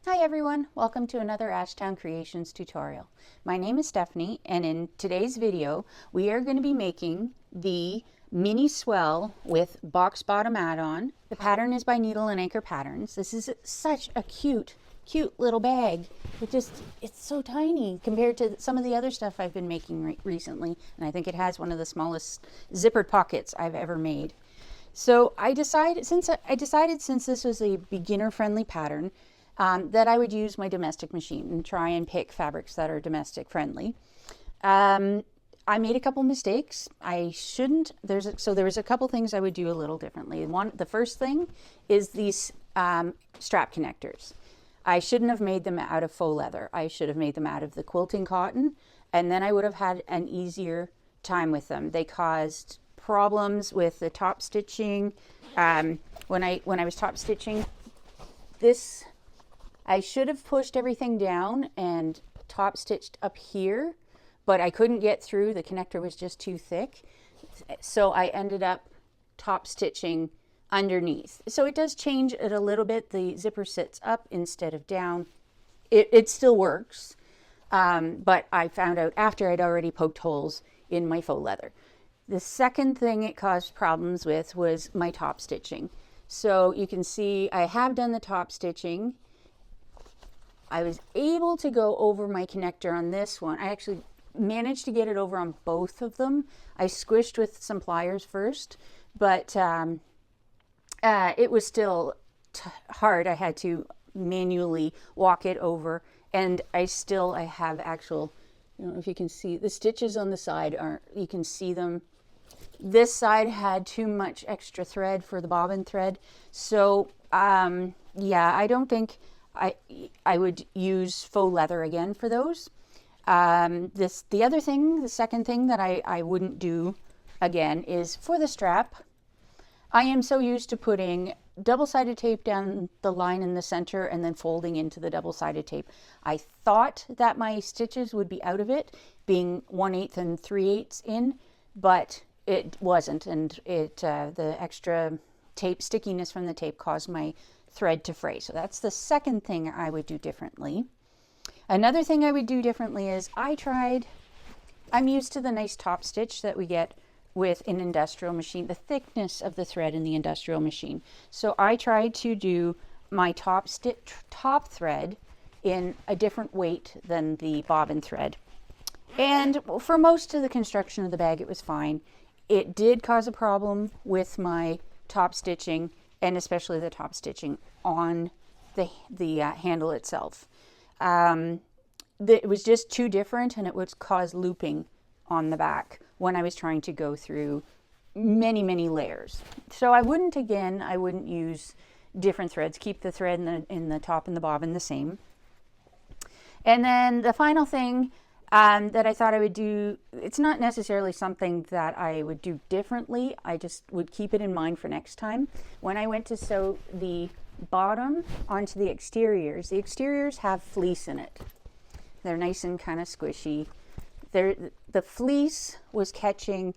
Hi everyone, welcome to another Ashtown Creations tutorial. My name is Stephanie, and in today's video we are going to be making the Mini Swell with box bottom add-on. The pattern is by Needle and Anchor Patterns. This is such a cute little bag. It's so tiny compared to some of the other stuff I've been making recently, and I think it has one of the smallest zippered pockets I've ever made. So I decided, since this was a beginner-friendly pattern, that I would use my domestic machine and try and pick fabrics that are domestic friendly. I made a couple mistakes. I shouldn't. There was a couple things I would do a little differently. The first thing is these strap connectors. I shouldn't have made them out of faux leather. I should have made them out of the quilting cotton, and then I would have had an easier time with them. They caused problems with the top stitching. When I was top stitching this, I should have pushed everything down and top stitched up here, but I couldn't get through. The connector was just too thick. So I ended up top stitching underneath. So it does change it a little bit. The zipper sits up instead of down. It still works, but I found out after I'd already poked holes in my faux leather. The second thing it caused problems with was my top stitching. So you can see I have done the top stitching. I was able to go over my connector on this one. I actually managed to get it over on both of them. I squished with some pliers first, but it was still hard. I had to manually walk it over, and I have actual, I don't know if you can see, the stitches on the side you can see them. This side had too much extra thread for the bobbin thread. So yeah, I don't think I would use faux leather again for those. The second thing that I wouldn't do again is for the strap. I am so used to putting double-sided tape down the line in the center and then folding into the double-sided tape. I thought that my stitches would be out of it, being 1/8 and 3/8 in, but it wasn't, and the extra tape stickiness from the tape caused my thread to fray. So that's the second thing I would do differently. Another thing I would do differently is I'm used to the nice top stitch that we get with an industrial machine, the thickness of the thread in the industrial machine. So I tried to do my top thread in a different weight than the bobbin thread. And for most of the construction of the bag, it was fine. It did cause a problem with my top stitching, and especially the top stitching on the handle itself. It was just too different, and it would cause looping on the back when I was trying to go through many layers. So I wouldn't use different threads. Keep the thread in the top and the bobbin the same. And then the final thing that I thought I would do, it's not necessarily something that I would do differently. I just would keep it in mind for next time. When I went to sew the bottom onto the exteriors have fleece in it. They're nice and kind of squishy. The fleece was catching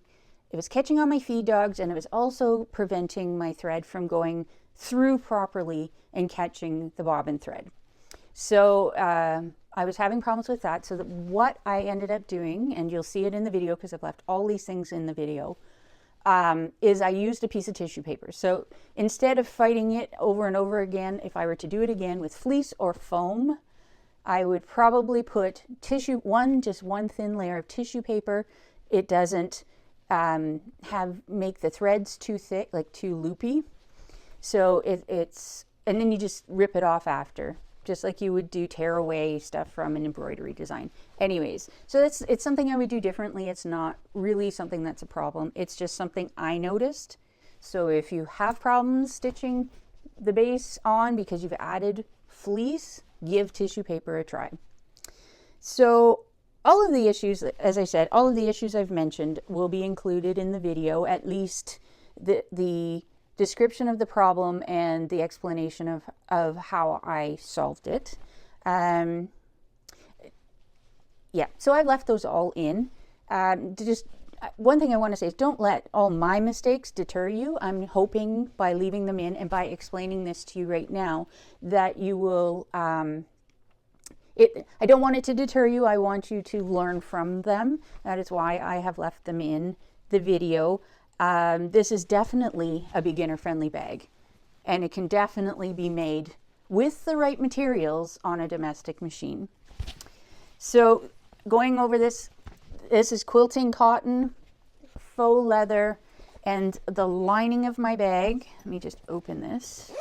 on my feed dogs, and it was also preventing my thread from going through properly and catching the bobbin thread. So I was having problems with that. So what I ended up doing, and you'll see it in the video because I've left all these things in the video, is I used a piece of tissue paper. So instead of fighting it over and over again, if I were to do it again with fleece or foam, I would probably put just one thin layer of tissue paper. It doesn't make the threads too thick, like too loopy. So and then you just rip it off after, just like you would do tear away stuff from an embroidery design. Anyways, so it's something I would do differently. It's not really something that's a problem. It's just something I noticed. So if you have problems stitching the base on because you've added fleece, give tissue paper a try. So all of the issues, as I said, all of the issues I've mentioned will be included in the video, at least the description of the problem and the explanation of how I solved it. Yeah, so I've left those all in. one thing I want to say is don't let all my mistakes deter you. I'm hoping by leaving them in and by explaining this to you right now that you will, I don't want it to deter you. I want you to learn from them. That is why I have left them in the video. This is definitely a beginner-friendly bag, and it can definitely be made with the right materials on a domestic machine. So going over this is quilting cotton, faux leather, and the lining of my bag. Let me just open this.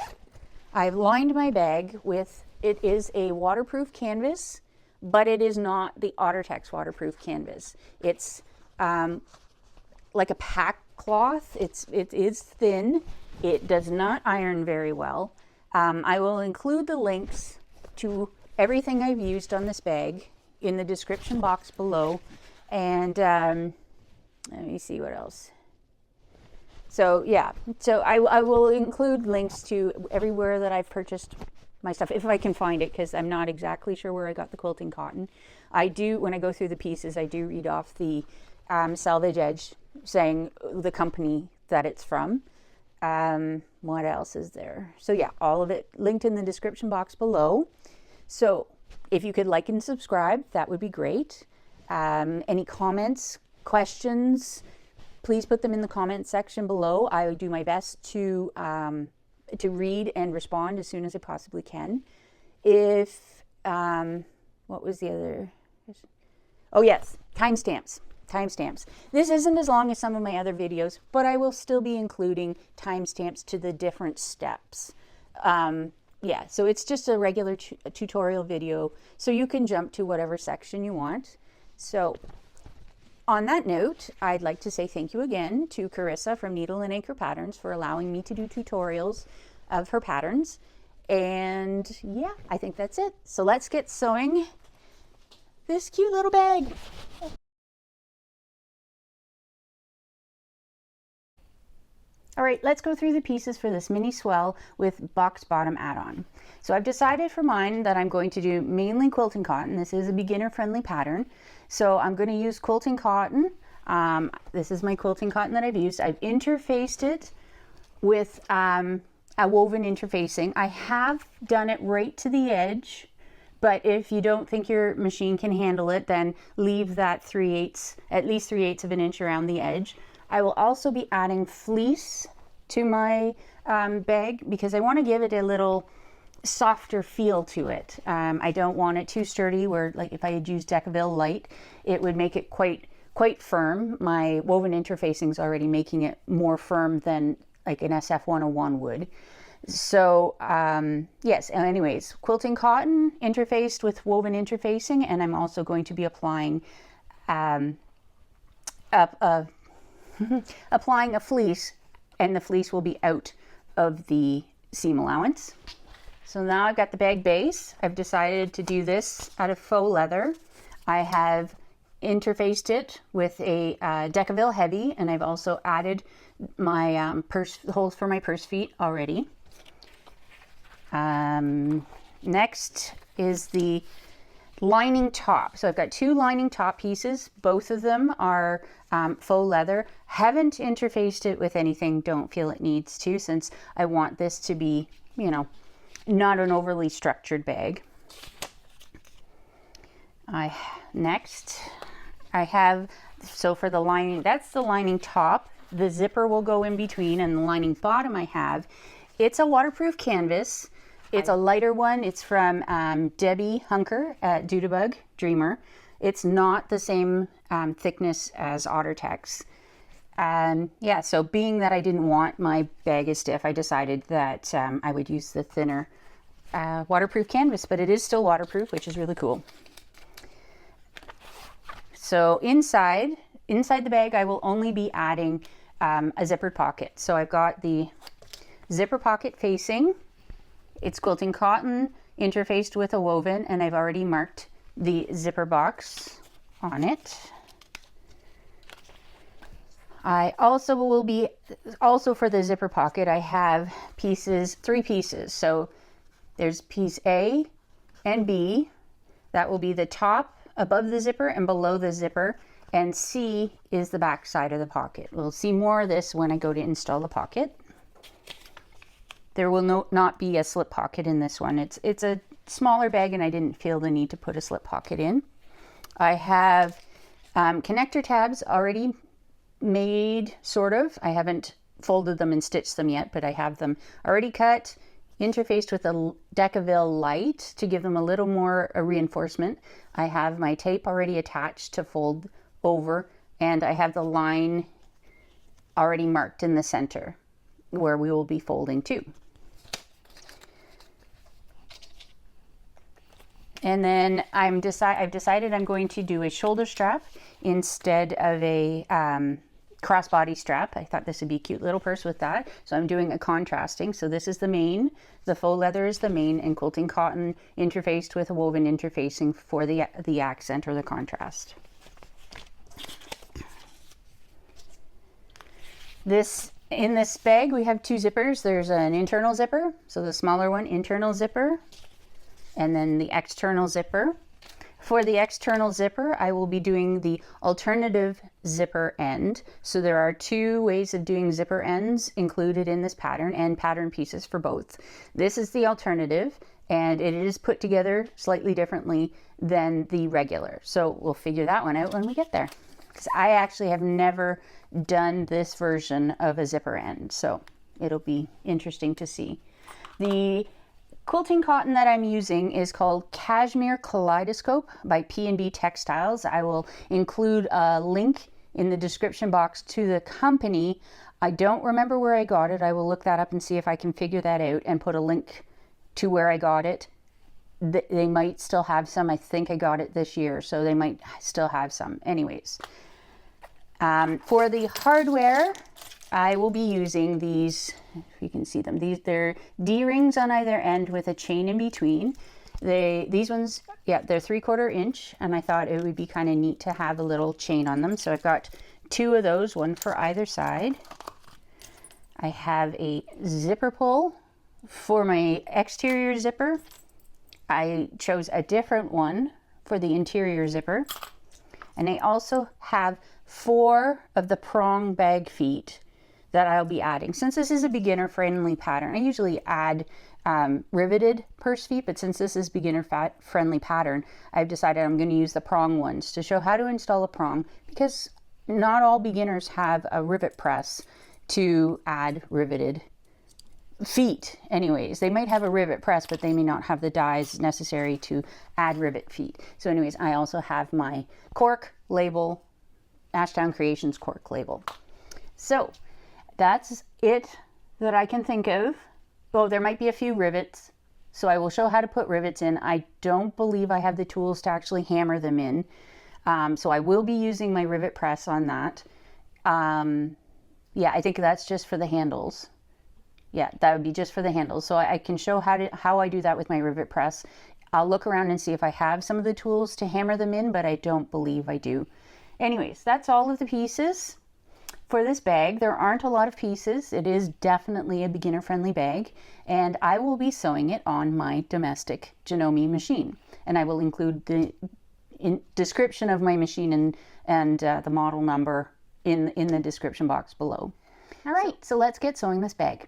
I've lined my bag with, it is a waterproof canvas, but it is not the OtterTex waterproof canvas. It's like a pack cloth. It is thin. It does not iron very well. I will include the links to everything I've used on this bag in the description box below. And let me see what else. So yeah, so I will include links to everywhere that I've purchased my stuff, if I can find it, because I'm not exactly sure where I got the quilting cotton. I do, when I go through the pieces, I do read off the salvage edge saying the company that it's from. What else is there? So yeah, all of it linked in the description box below. So if you could like and subscribe, that would be great. Any comments, questions, please put them in the comment section below. I will do my best to read and respond as soon as I possibly can. If, what was the other? Oh yes, timestamps. Timestamps. This isn't as long as some of my other videos, but I will still be including timestamps to the different steps. Yeah, so it's just a regular tutorial video, so you can jump to whatever section you want. So on that note, I'd like to say thank you again to Carissa from Needle and Anchor Patterns for allowing me to do tutorials of her patterns. And yeah, I think that's it. So let's get sewing this cute little bag. All right, let's go through the pieces for this mini swell with box bottom add-on. So I've decided for mine that I'm going to do mainly quilting cotton. This is a beginner-friendly pattern. So I'm going to use quilting cotton. This is my quilting cotton that I've used. I've interfaced it with a woven interfacing. I have done it right to the edge, but if you don't think your machine can handle it, then leave that at least 3/8 of an inch around the edge. I will also be adding fleece to my bag because I want to give it a little softer feel to it. I don't want it too sturdy where, like, if I had used Decaville Light, it would make it quite firm. My woven interfacing is already making it more firm than like an SF 101 would. So yes, anyways, quilting cotton interfaced with woven interfacing, and I'm also going to be applying applying a fleece, and the fleece will be out of the seam allowance. So now I've got the bag base. I've decided to do this out of faux leather. I have interfaced it with a Decaville Heavy, and I've also added my holes for my purse feet already. Next is the lining top. So I've got two lining top pieces. Both of them are faux leather. Haven't interfaced it with anything. Don't feel it needs to, since I want this to be, you know, not an overly structured bag. Next I have, so for the lining, that's the lining top. The zipper will go in between, and the lining bottom I have, it's a waterproof canvas. It's a lighter one. It's from Debbie Hunker at Doodlebug Dreamer. It's not the same thickness as OtterTex. Yeah, so being that I didn't want my bag as stiff, I decided that I would use the thinner waterproof canvas, but it is still waterproof, which is really cool. So inside the bag, I will only be adding a zippered pocket. So I've got the zipper pocket facing. It's quilting cotton interfaced with a woven, and I've already marked the zipper box on it. I also will be, for the zipper pocket, I have three pieces. So there's piece A and B. That will be the top above the zipper and below the zipper. and C is the back side of the pocket. We'll see more of this when I go to install the pocket. There will not be a slip pocket in this one. It's a smaller bag and I didn't feel the need to put a slip pocket in. I have connector tabs already made, sort of. I haven't folded them and stitched them yet, but I have them already cut, interfaced with a Decaville light to give them a little more reinforcement. I have my tape already attached to fold over, and I have the line already marked in the center where we will be folding to. And then I've decided I'm going to do a shoulder strap instead of a crossbody strap. I thought this would be a cute little purse with that. So I'm doing a contrasting. So this is the main, the faux leather is the main, and quilting cotton interfaced with a woven interfacing for the accent or the contrast. In this bag we have two zippers. There's an internal zipper, so the smaller one, internal zipper, and then the external zipper. For the external zipper, I will be doing the alternative zipper end. So there are two ways of doing zipper ends included in this pattern, and pattern pieces for both. This is the alternative, and it is put together slightly differently than the regular. So we'll figure that one out when we get there, because I actually have never done this version of a zipper end. So it'll be interesting to see. The quilting cotton that I'm using is called Cashmere Kaleidoscope by P&B Textiles. I will include a link in the description box to the company. I don't remember where I got it. I will look that up and see if I can figure that out and put a link to where I got it. They might still have some. I think I got it this year, so they might still have some. Anyways, for the hardware, I will be using these, if you can see them, they're D-rings on either end with a chain in between. These ones, yeah, they're 3/4 inch, and I thought it would be kind of neat to have a little chain on them. So I've got two of those, one for either side. I have a zipper pull for my exterior zipper. I chose a different one for the interior zipper. And I also have 4 of the prong bag feet that I'll be adding. Since this is a beginner friendly pattern, I usually add riveted purse feet, but since this is beginner friendly pattern, I've decided I'm going to use the prong ones to show how to install a prong, because not all beginners have a rivet press to add riveted feet. Anyways, they might have a rivet press, but they may not have the dies necessary to add rivet feet. So anyways, I also have my cork label, Ashtown Creations cork label. So that's it that I can think of. Oh, there might be a few rivets, so I will show how to put rivets in. I don't believe I have the tools to actually hammer them in, so I will be using my rivet press on that. Yeah, I think that's just for the handles. Yeah, that would be just for the handles. So I can show how I do that with my rivet press. I'll look around and see if I have some of the tools to hammer them in, but I don't believe I do. Anyways, that's all of the pieces for this bag. There aren't a lot of pieces. It is definitely a beginner friendly bag, and I will be sewing it on my domestic Janome machine. And I will include the description of my machine and the model number in the description box below. All right, so let's get sewing this bag.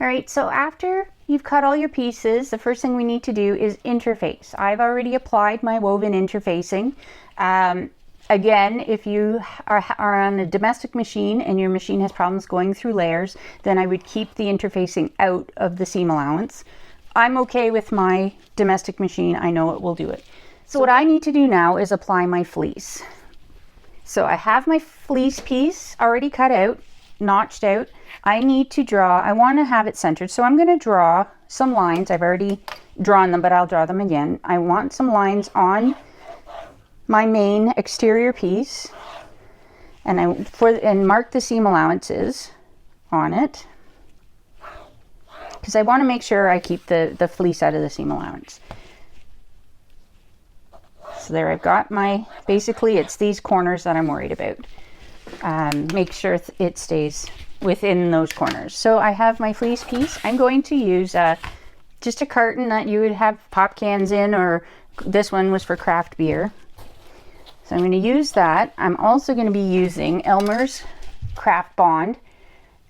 All right, so after you've cut all your pieces, the first thing we need to do is interface. I've already applied my woven interfacing. Again, if you are on a domestic machine and your machine has problems going through layers, then I would keep the interfacing out of the seam allowance. I'm okay with my domestic machine. I know it will do it. So what I need to do now is apply my fleece. So I have my fleece piece already cut out, notched out. I need to draw, I want to have it centered, so I'm going to draw some lines. I've already drawn them, but I'll draw them again. I want some lines on my main exterior piece, and mark the seam allowances on it, because I want to make sure I keep the fleece out of the seam allowance. So there, I've got my, basically it's these corners that I'm worried about. Make sure it stays within those corners. So I have my fleece piece. I'm going to use just a carton that you would have pop cans in, or This one was for craft beer. So I'm going to use that. I'm also going to be using Elmer's Craft Bond.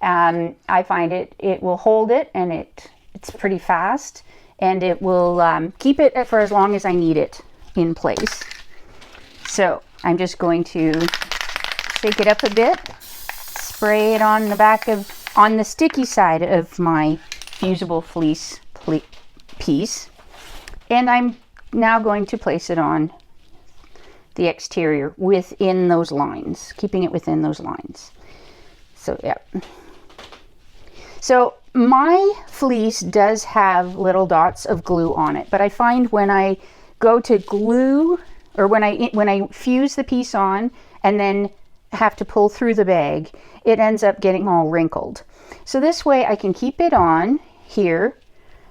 I find it will hold it, and it's pretty fast, and it will keep it for as long as I need it in place. So I'm just going to shake it up a bit, spray it on the sticky side of my fusible fleece piece, and I'm now going to place it on the exterior within those lines, keeping it within those lines. So yeah. So my fleece does have little dots of glue on it, but I find when I go to glue, or when I fuse the piece on and then have to pull through the bag, it ends up getting all wrinkled. So this way I can keep it on here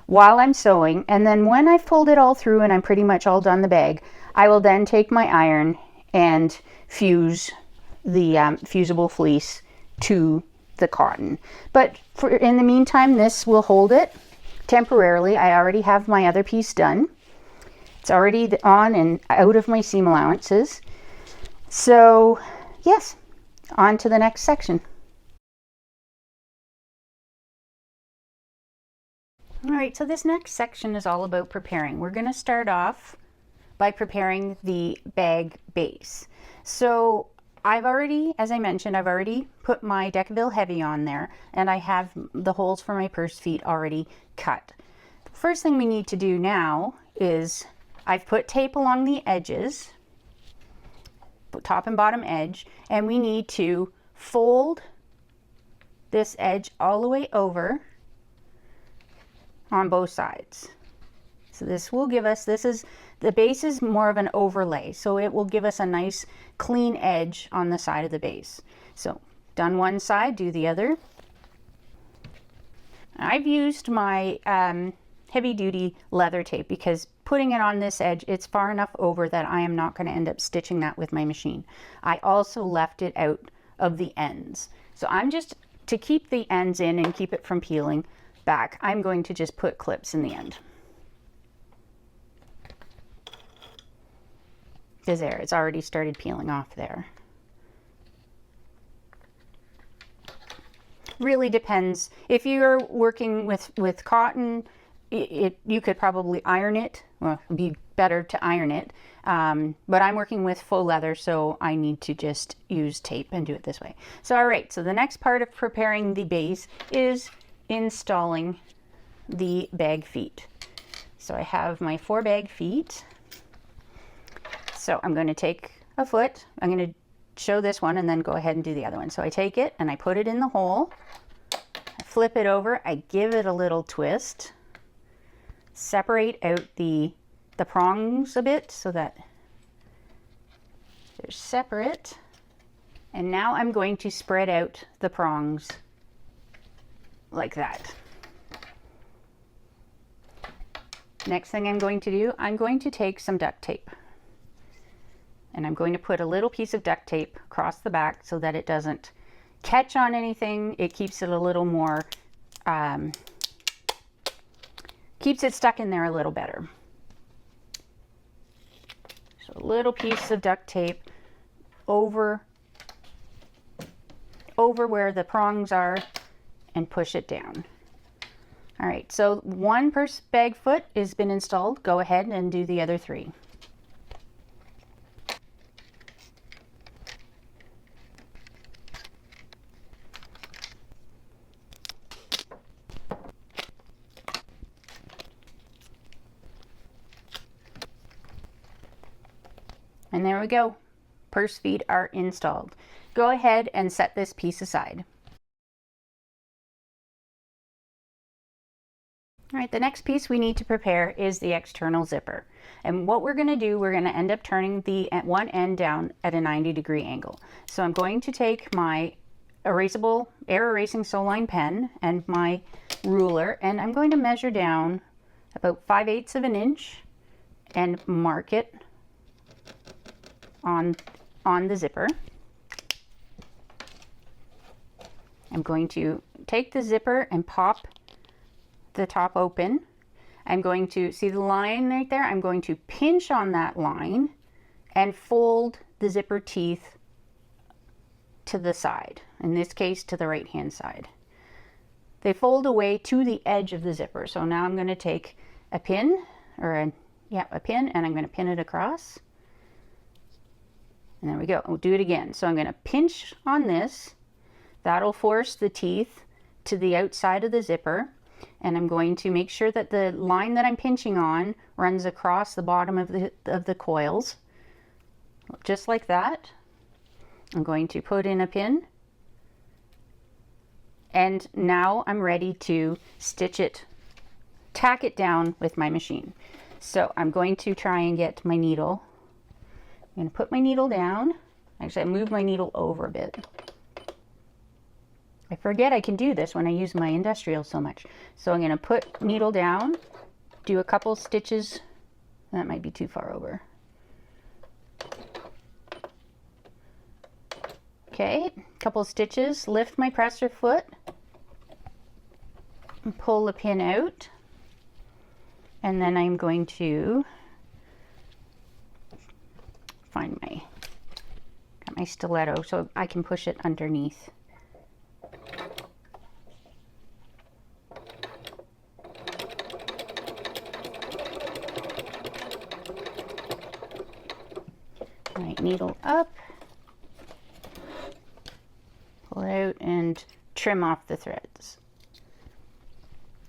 while I'm sewing, and then when I've pulled it all through and I'm pretty much all done the bag, I will then take my iron and fuse the fusible fleece to the cotton. But in the meantime, this will hold it temporarily. I already have my other piece done. It's already on and out of my seam allowances. So yes, on to the next section. All right, so this next section is all about preparing. We're going to start off by preparing the bag base. So I've already, as I mentioned, I've already put my Decaville Heavy on there, and I have the holes for my purse feet already cut. The first thing we need to do now is I've put tape along the edges, top and bottom edge, and we need to fold this edge all the way over on both sides. So this will give us, the base is more of an overlay, so it will give us a nice clean edge on the side of the base. So done one side, do the other. I've used my heavy duty leather tape because putting it on this edge, it's far enough over that I am not going to end up stitching that with my machine. I also left it out of the ends. So I'm just, to keep the ends in and keep it from peeling back, I'm going to just put clips in the end. Because there, it's already started peeling off there. Really depends. If you're working with cotton, you could probably iron it. Well, it'd be better to iron it. But I'm working with faux leather, so I need to just use tape and do it this way. So all right, so the next part of preparing the base is installing the bag feet. So I have my 4 bag feet. So I'm going to take a foot. I'm going to show this one and then go ahead and do the other one. So I take it and I put it in the hole. I flip it over. I give it a little twist. Separate out the prongs a bit so that they're separate. And now I'm going to spread out the prongs like that. Next thing I'm going to do, I'm going to take some duct tape. And I'm going to put a little piece of duct tape across the back so that it doesn't catch on anything. It keeps it a little more, keeps it stuck in there a little better. So a little piece of duct tape over where the prongs are and push it down. All right, so one purse bag foot has been installed. Go ahead and do the other 3. And there we go. Purse feet are installed. Go ahead and set this piece aside. All right, the next piece we need to prepare is the external zipper. And what we're going to do, we're going to end up turning the one end down at a 90-degree angle. So I'm going to take my erasable, air erasing sew line pen and my ruler, and I'm going to measure down about 5/8 of an inch and mark it on the zipper. I'm going to take the zipper and pop the top open, I'm going to, see the line right there? I'm going to pinch on that line and fold the zipper teeth to the side, in this case to the right hand side. They fold away to the edge of the zipper. So now I'm going to take a pin, or a pin, and I'm going to pin it across. And there we go. We'll do it again. So I'm going to pinch on this. That'll force the teeth to the outside of the zipper. And I'm going to make sure that the line that I'm pinching on runs across the bottom of the coils. Just like that. I'm going to put in a pin. And now I'm ready to stitch it, tack it down with my machine. So I'm going to try and get my needle. I'm going to put my needle down. Actually, I moved my needle over a bit. I forget I can do this when I use my industrial so much. So I'm going to put needle down, do a couple stitches. That might be too far over. Okay, couple stitches, lift my presser foot, and pull the pin out, and then I'm going to find got my stiletto so I can push it underneath. All right, needle up. Pull out and trim off the threads.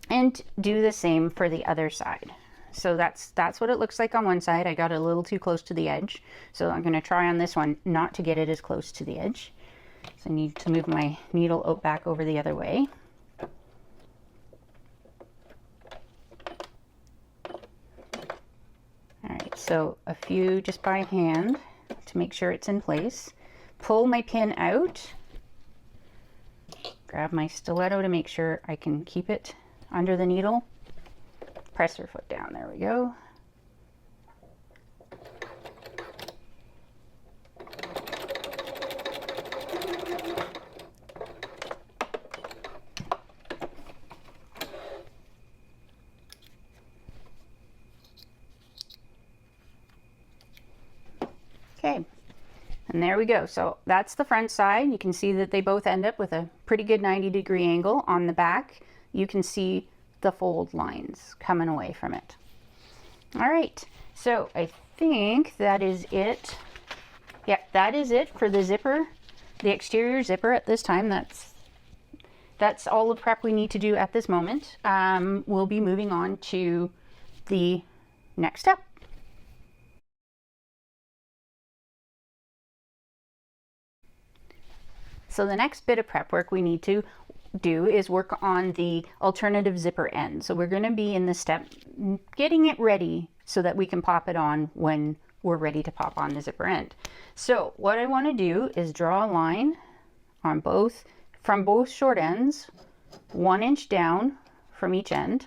And do the same for the other side. So that's what it looks like on one side. I got a little too close to the edge. So I'm going to try on this one not to get it as close to the edge. So I need to move my needle back over the other way. Alright, so a few just by hand to make sure it's in place. Pull my pin out. Grab my stiletto to make sure I can keep it under the needle. Press her foot down. There we go. Okay. And there we go. So that's the front side. You can see that they both end up with a pretty good 90-degree angle. On the back, you can see the fold lines coming away from it. All right, so I think that is it. Yeah, that is it for the zipper, the exterior zipper at this time. That's all the prep we need to do at this moment. We'll be moving on to the next step. So the next bit of prep work we need to do is work on the alternative zipper end. So we're going to be in the step getting it ready so that we can pop it on when we're ready to pop on the zipper end. So what I want to do is draw a line on from both short ends, 1 inch down from each end.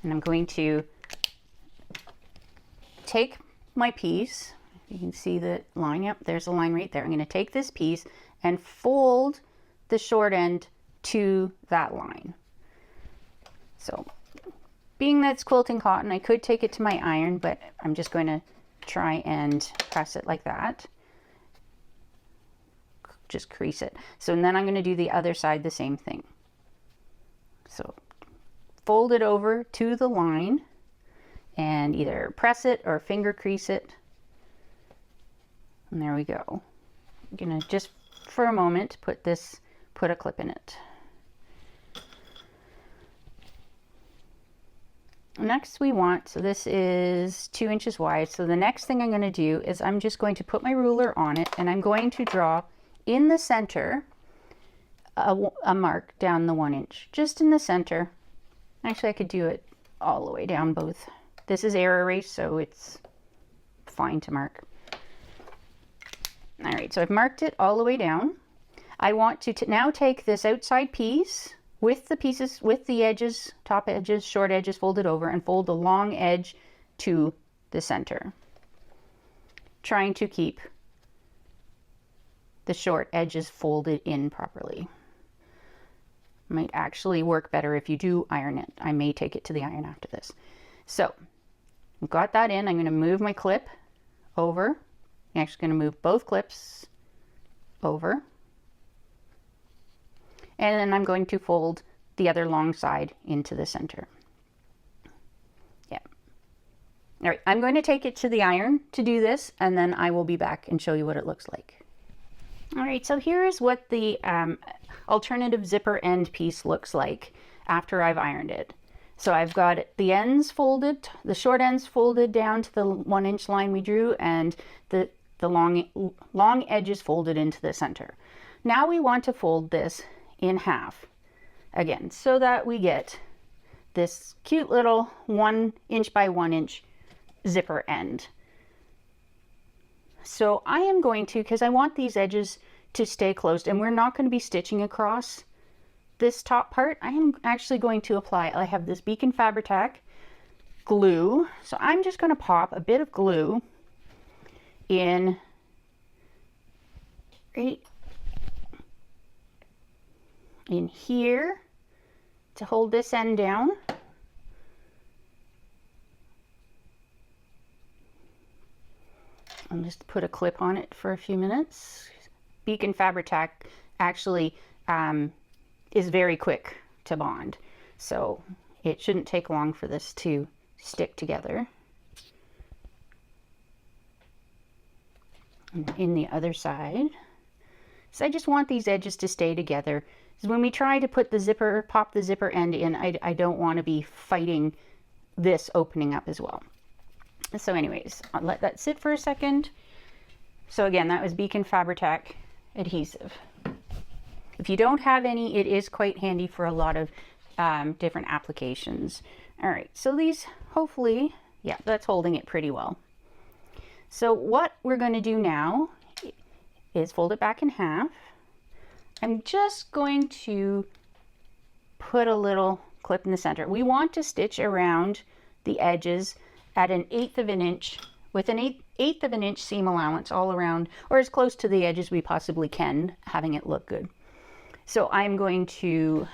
And I'm going to take my piece, you can see the line, yep, there's a line right there. I'm going to take this piece and fold the short end to that line. So being that it's quilting cotton, I could take it to my iron, but I'm just going to try and press it like that. Just crease it. So and then I'm going to do the other side the same thing. So fold it over to the line and either press it or finger crease it. And there we go. I'm gonna just for a moment put a clip in it. Next we want, so this is 2 inches wide. So the next thing I'm going to do is I'm just going to put my ruler on it and I'm going to draw in the center a mark down the 1 inch, just in the center. Actually, I could do it all the way down both. This is air erase, so it's fine to mark. All right, so I've marked it all the way down. I want to now take this outside piece with the pieces, with the edges, top edges, short edges folded over, and fold the long edge to the center, trying to keep the short edges folded in properly. Might actually work better if you do iron it. I may take it to the iron after this. So I've got that in. I'm going to move my clip over. I'm actually going to move both clips over. And then I'm going to fold the other long side into the center. Yeah. All right, I'm going to take it to the iron to do this, and then I will be back and show you what it looks like. All right, so here's what the alternative zipper end piece looks like after I've ironed it. So I've got the ends folded, the short ends folded down to the 1 inch line we drew, and the long edges folded into the center. Now we want to fold this in half again, so that we get this cute little 1 inch by 1 inch zipper end. So I am going to, because I want these edges to stay closed, and we're not going to be stitching across this top part, I am actually going to apply, I have this Beacon Fabri-Tac glue, so I'm just going to pop a bit of glue in right in here to hold this end down. I'll just put a clip on it for a few minutes. Beacon Fabri-Tac actually is very quick to bond, so it shouldn't take long for this to stick together. And in the other side, so I just want these edges to stay together. So when we try to put the zipper, pop the zipper end in, I don't want to be fighting this opening up as well. So anyways, I'll let that sit for a second. So again, that was Beacon Fabri-Tac adhesive. If you don't have any, it is quite handy for a lot of different applications. All right, so these hopefully, yeah, that's holding it pretty well. So what we're going to do now is fold it back in half. I'm just going to put a little clip in the center. We want to stitch around the edges at 1/8 of an inch with an eighth of an inch seam allowance all around, or as close to the edges we possibly can, having it look good. So I'm going to,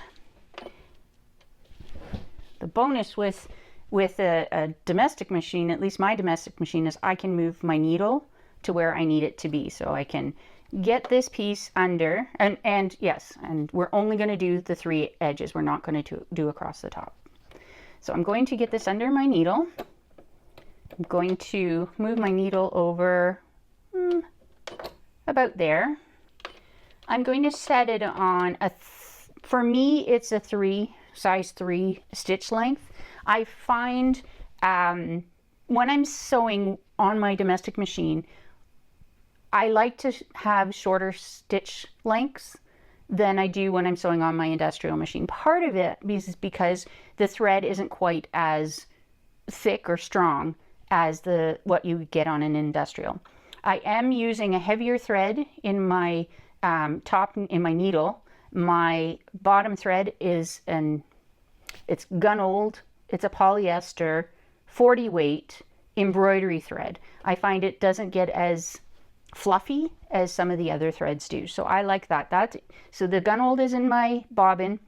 the bonus with a domestic machine, at least my domestic machine, is I can move my needle to where I need it to be. So I can get this piece under, and yes, and we're only going to do the 3 edges. We're not going to do across the top. So I'm going to get this under my needle. I'm going to move my needle over about there. I'm going to set it on for me, it's a size 3 stitch length. I find when I'm sewing on my domestic machine, I like to have shorter stitch lengths than I do when I'm sewing on my industrial machine. Part of it is because the thread isn't quite as thick or strong as what you get on an industrial. I am using a heavier thread in my in my needle. My bottom thread is it's gun old, it's a polyester 40 weight embroidery thread. I find it doesn't get as fluffy as some of the other threads do, so I like that. So the gun old is in my bobbin,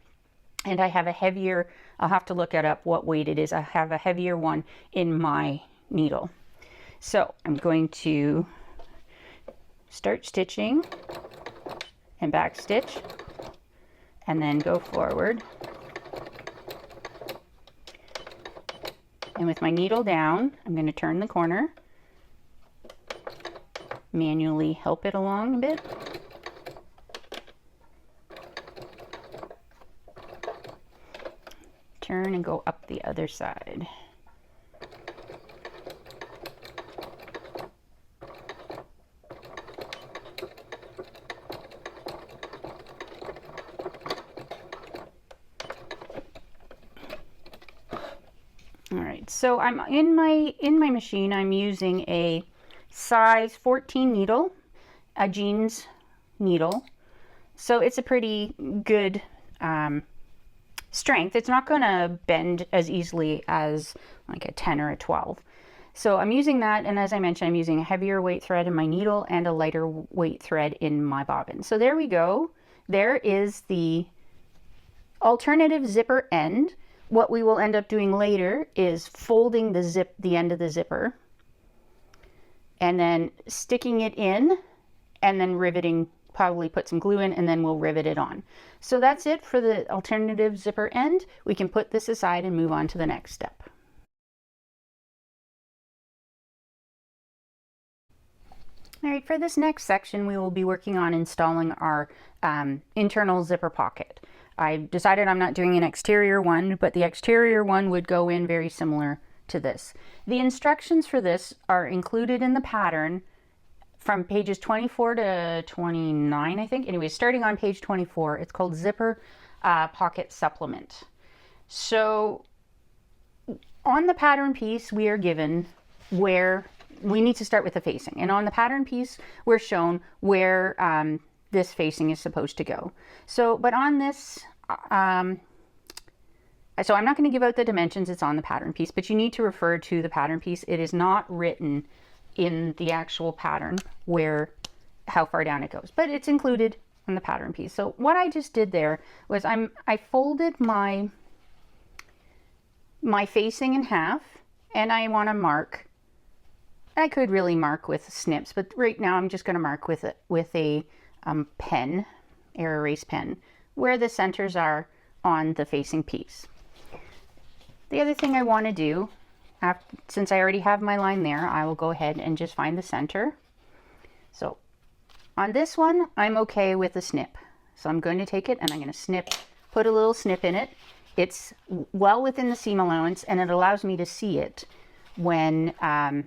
and I have a heavier, I'll have to look it up what weight it is. I have a heavier one in my needle. So I'm going to start stitching and back stitch and then go forward, and with my needle down I'm going to turn the corner, manually help it along a bit, turn and go up the other side. All right, so I'm in my machine. I'm using a size 14 needle, a jeans needle. So it's a pretty good strength. It's not going to bend as easily as like a 10 or a 12. So I'm using that, and as I mentioned, I'm using a heavier weight thread in my needle and a lighter weight thread in my bobbin. So there we go. There is the alternative zipper end, what we will end up doing later is folding the end of the zipper and then sticking it in and then riveting, probably put some glue in, and then we'll rivet it on. So that's it for the alternative zipper end. We can put this aside and move on to the next step. All right, for this next section, we will be working on installing our internal zipper pocket. I've decided I'm not doing an exterior one, but the exterior one would go in very similar to this. The instructions for this are included in the pattern from pages 24 to 29, I think. Anyway, starting on page 24, it's called Zipper Pocket Supplement. So on the pattern piece, we are given where we need to start with the facing. And on the pattern piece, we're shown where this facing is supposed to go. So, but on this, so I'm not going to give out the dimensions, it's on the pattern piece, but you need to refer to the pattern piece. It is not written in the actual pattern how far down it goes, but it's included on the pattern piece. So what I just did there was I folded my facing in half, and I want to mark. I could really mark with snips, but right now I'm just going to mark with a pen, air erase pen, where the centers are on the facing piece. The other thing I want to do, since I already have my line there, I will go ahead and just find the center. So on this one, I'm okay with a snip. So I'm going to take it and I'm going to put a little snip in it. It's well within the seam allowance, and it allows me to see it when I'm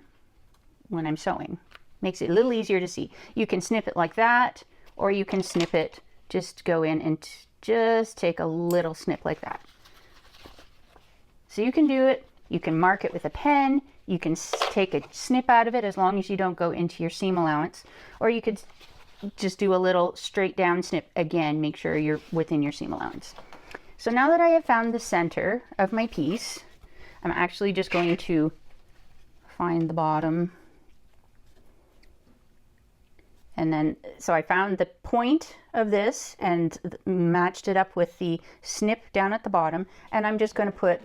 sewing. Makes it a little easier to see. You can snip it like that, or you can snip it, just go in and just take a little snip like that. So you can do it. You can mark it with a pen. You can take a snip out of it as long as you don't go into your seam allowance, or you could just do a little straight down snip. Again, make sure you're within your seam allowance. So now that I have found the center of my piece, I'm actually just going to find the bottom. And then, so I found the point of this and matched it up with the snip down at the bottom, and I'm just going to put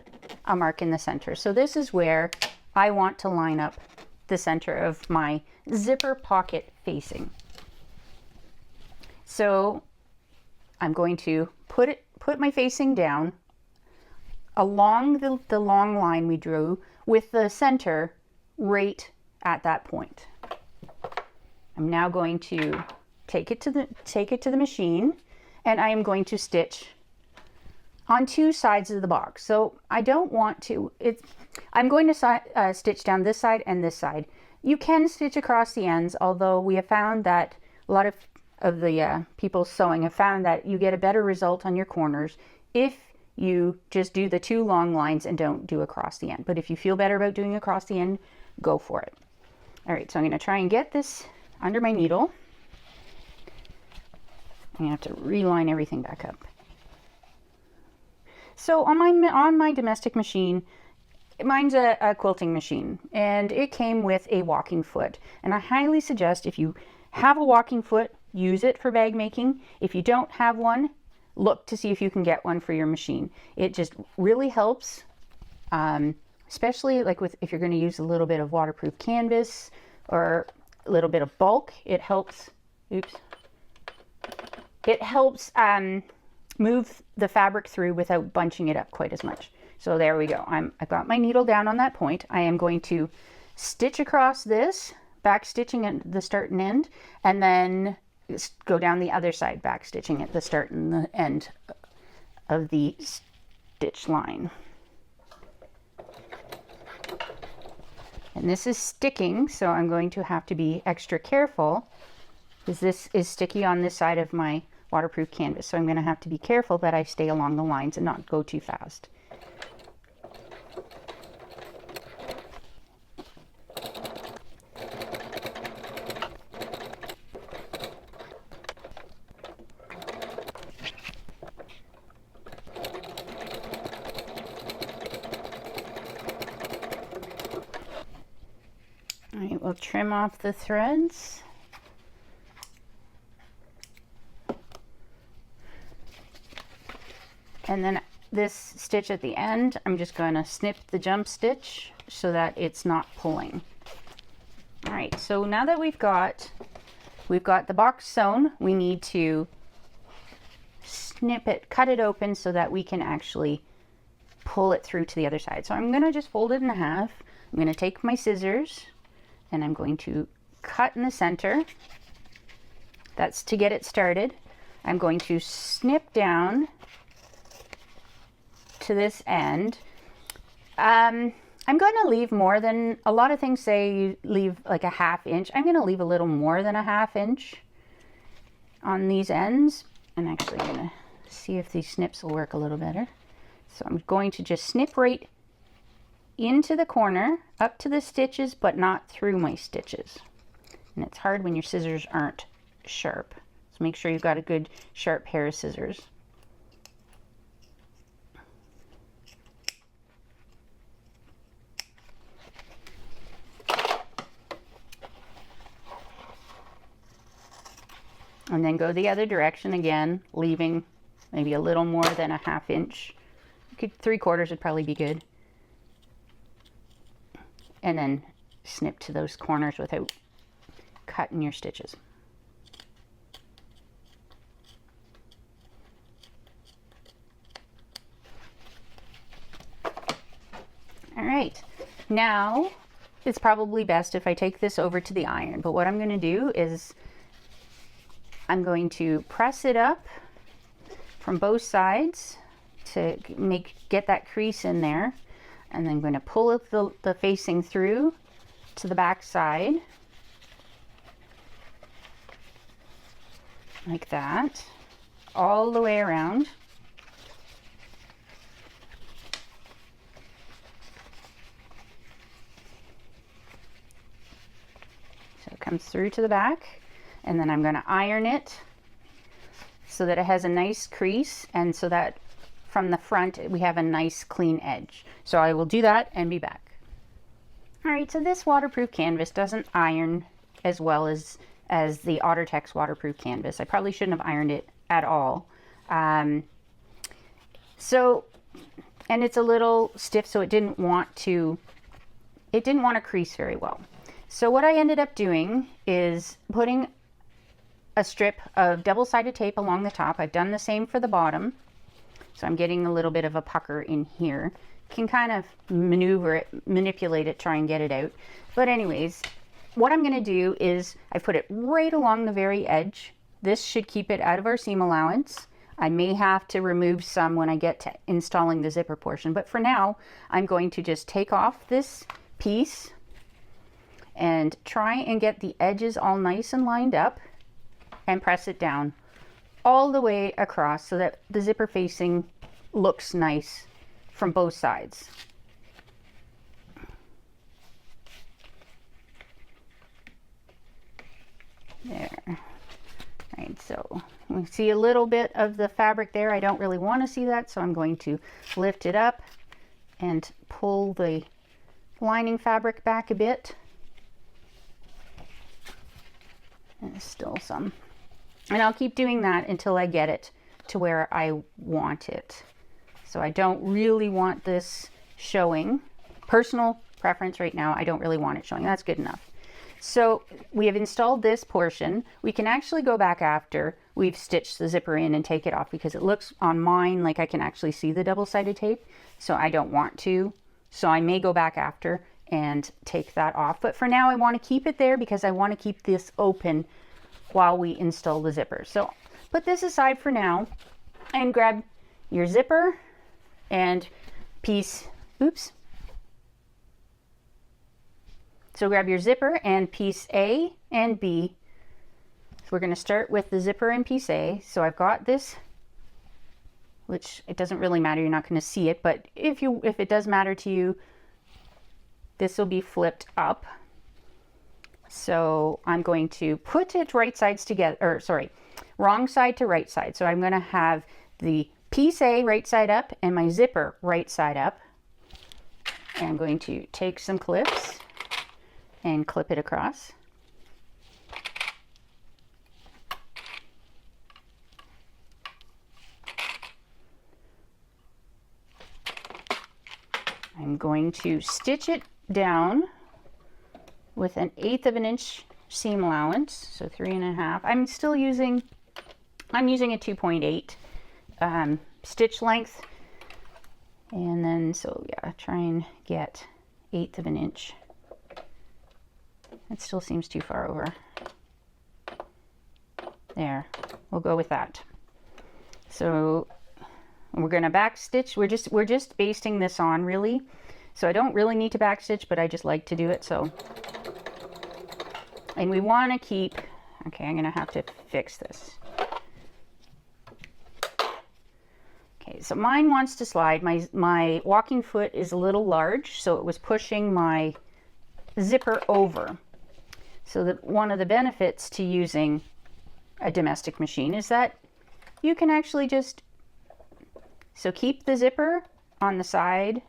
a mark in the center. So this is where I want to line up the center of my zipper pocket facing. So I'm going to put my facing down along the long line we drew with the center right at that point. I'm now going to take it to the machine, and I am going to stitch on two sides of the box. So I don't want to, I'm going to stitch down this side and this side. You can stitch across the ends, although we have found that a lot of the people sewing have found that you get a better result on your corners if you just do the two long lines and don't do across the end. But if you feel better about doing across the end, go for it. All right, so I'm going to try and get this under my needle. I'm going to have to reline everything back up. So on my domestic machine, mine's a quilting machine, and it came with a walking foot. And I highly suggest, if you have a walking foot, use it for bag making. If you don't have one, look to see if you can get one for your machine. It just really helps, especially like if you're going to use a little bit of waterproof canvas or a little bit of bulk. It helps. Oops. It helps move the fabric through without bunching it up quite as much. So there we go. I've got my needle down on that point. I am going to stitch across this, back stitching at the start and end, and then go down the other side, back stitching at the start and the end of the stitch line. And this is sticking, so I'm going to have to be extra careful because this is sticky on this side of my waterproof canvas. So I'm going to have to be careful that I stay along the lines and not go too fast. All right, we'll trim off the threads. And then this stitch at the end, I'm just going to snip the jump stitch so that it's not pulling. All right, so now that we've got the box sewn, we need to snip it, cut it open so that we can actually pull it through to the other side. So I'm going to just fold it in half. I'm going to take my scissors and I'm going to cut in the center. That's to get it started. I'm going to snip down to this end. I'm going to leave more than, a lot of things say you leave like a 1/2 inch. I'm going to leave a little more than a 1/2 inch on these ends. I'm actually going to see if these snips will work a little better. So I'm going to just snip right into the corner, up to the stitches, but not through my stitches. And it's hard when your scissors aren't sharp. So make sure you've got a good sharp pair of scissors. And then go the other direction again, leaving maybe a little more than a 1/2 inch. 3/4 would probably be good. And then snip to those corners without cutting your stitches. All right, now it's probably best if I take this over to the iron, but what I'm going to do is I'm going to press it up from both sides to get that crease in there, and then I'm going to pull it the facing through to the back side like that, all the way around. So it comes through to the back, and then I'm going to iron it so that it has a nice crease, and so that from the front we have a nice clean edge. So I will do that and be back. All right, so this waterproof canvas doesn't iron as well as the OtterTex waterproof canvas. I probably shouldn't have ironed it at all. And it's a little stiff, so it didn't want to crease very well. So what I ended up doing is putting a strip of double-sided tape along the top. I've done the same for the bottom. So I'm getting a little bit of a pucker in here. Can kind of manipulate it, try and get it out. But anyways, what I'm going to do is I put it right along the very edge. This should keep it out of our seam allowance. I may have to remove some when I get to installing the zipper portion, but for now I'm going to just take off this piece and try and get the edges all nice and lined up and press it down all the way across so that the zipper facing looks nice from both sides. There. Right, so we see a little bit of the fabric there. I don't really want to see that, so I'm going to lift it up and pull the lining fabric back a bit. And there's still some. And I'll keep doing that until I get it to where I want it. So I don't really want this showing. Personal preference right now, I don't really want it showing. That's good enough. So we have installed this portion. We can actually go back after we've stitched the zipper in and take it off, because it looks on mine like I can actually see the double-sided tape. So I don't want to. So I may go back after and take that off. But for now I want to keep it there because I want to keep this open while we install the zipper. So put this aside for now and grab your zipper and piece, oops. So grab your zipper and piece A and B. So we're going to start with the zipper and piece A. So I've got this, which it doesn't really matter, you're not going to see it, but if it does matter to you, this will be flipped up. So I'm going to put it right sides together, or sorry, wrong side to right side. So I'm going to have the piece A right side up and my zipper right side up. And I'm going to take some clips and clip it across. I'm going to stitch it down with 1/8 of an inch seam allowance, so 3.5. I'm using a 2.8 stitch length, and then so yeah, try and get 1/8 of an inch. It still seems too far over. There, we'll go with that. So we're going to back stitch. We're just basting this on really, so I don't really need to back stitch, but I just like to do it. So, and we want to keep, okay, I'm going to have to fix this. Okay, so mine wants to slide. My walking foot is a little large, so it was pushing my zipper over. So that one of the benefits to using a domestic machine is that you can actually just, so keep the zipper on the side,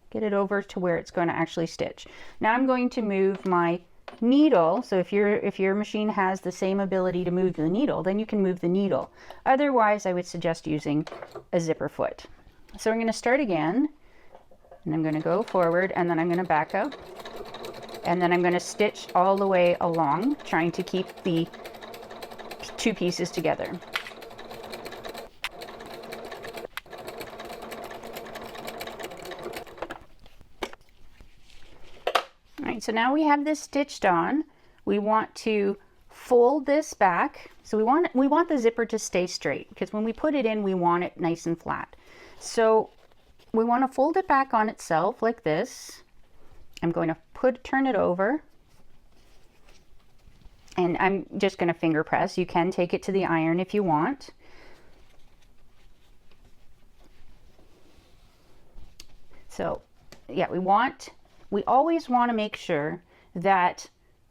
get it over to where it's going to actually stitch. Now I'm going to move my needle. So if your machine has the same ability to move the needle, then you can move the needle. Otherwise, I would suggest using a zipper foot. So I'm going to start again, and I'm going to go forward, and then I'm going to back up, and then I'm going to stitch all the way along, trying to keep the two pieces together. All right, so now we have this stitched on. We want to fold this back. So we want the zipper to stay straight, because when we put it in, we want it nice and flat. So we want to fold it back on itself like this. I'm going to turn it over, and I'm just going to finger press. You can take it to the iron if you want. So yeah, we always want to make sure that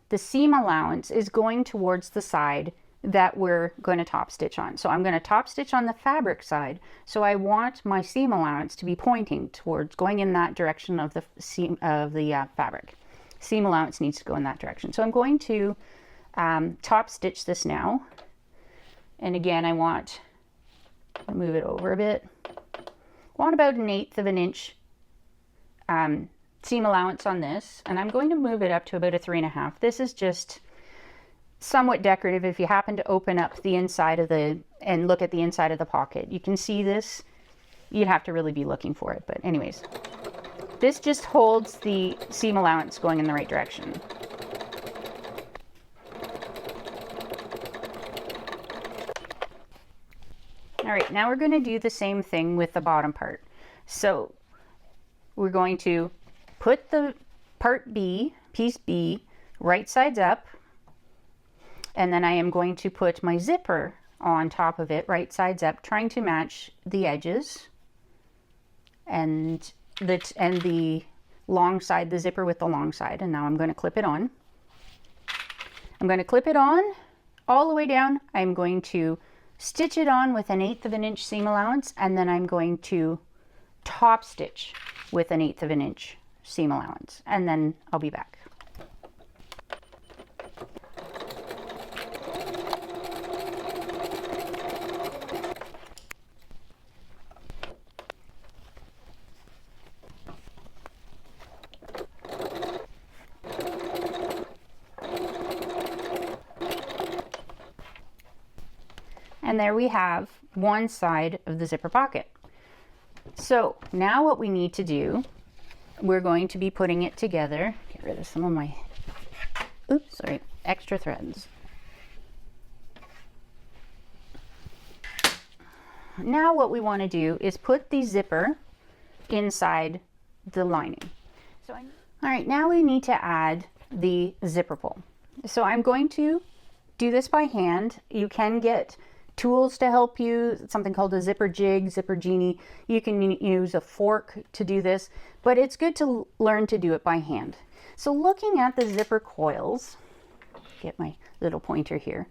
the seam allowance is going towards the side that we're going to top stitch on. So I'm going to top stitch on the fabric side. So I want my seam allowance to be pointing towards, going in that direction of the seam of the fabric. Seam allowance needs to go in that direction. So I'm going to top stitch this now. And again, I want to move it over a bit. I want about 1/8 of an inch seam allowance on this, and I'm going to move it up to about a 3.5. This is just somewhat decorative. If you happen to open up the inside of and look at the inside of the pocket, you can see this. You'd have to really be looking for it, but anyways, this just holds the seam allowance going in the right direction. All right, now we're going to do the same thing with the bottom part. So we're going to put the part B, piece B, right sides up, and then I am going to put my zipper on top of it, right sides up, trying to match the edges and the long side, the zipper with the long side. And now I'm going to clip it on. I'm going to clip it on all the way down. I'm going to stitch it on with 1/8 of an inch seam allowance, and then I'm going to top stitch with 1/8 of an inch seam allowance, and then I'll be back. And there we have one side of the zipper pocket. So now what we need to do, we're going to be putting it together. Get rid of some of my, oops, sorry, extra threads. Now what we want to do is put the zipper inside the lining. So all right, now we need to add the zipper pull. So I'm going to do this by hand. You can get tools to help you, something called a zipper jig, zipper genie. You can use a fork to do this, but it's good to learn to do it by hand. So looking at the zipper coils, get my little pointer here,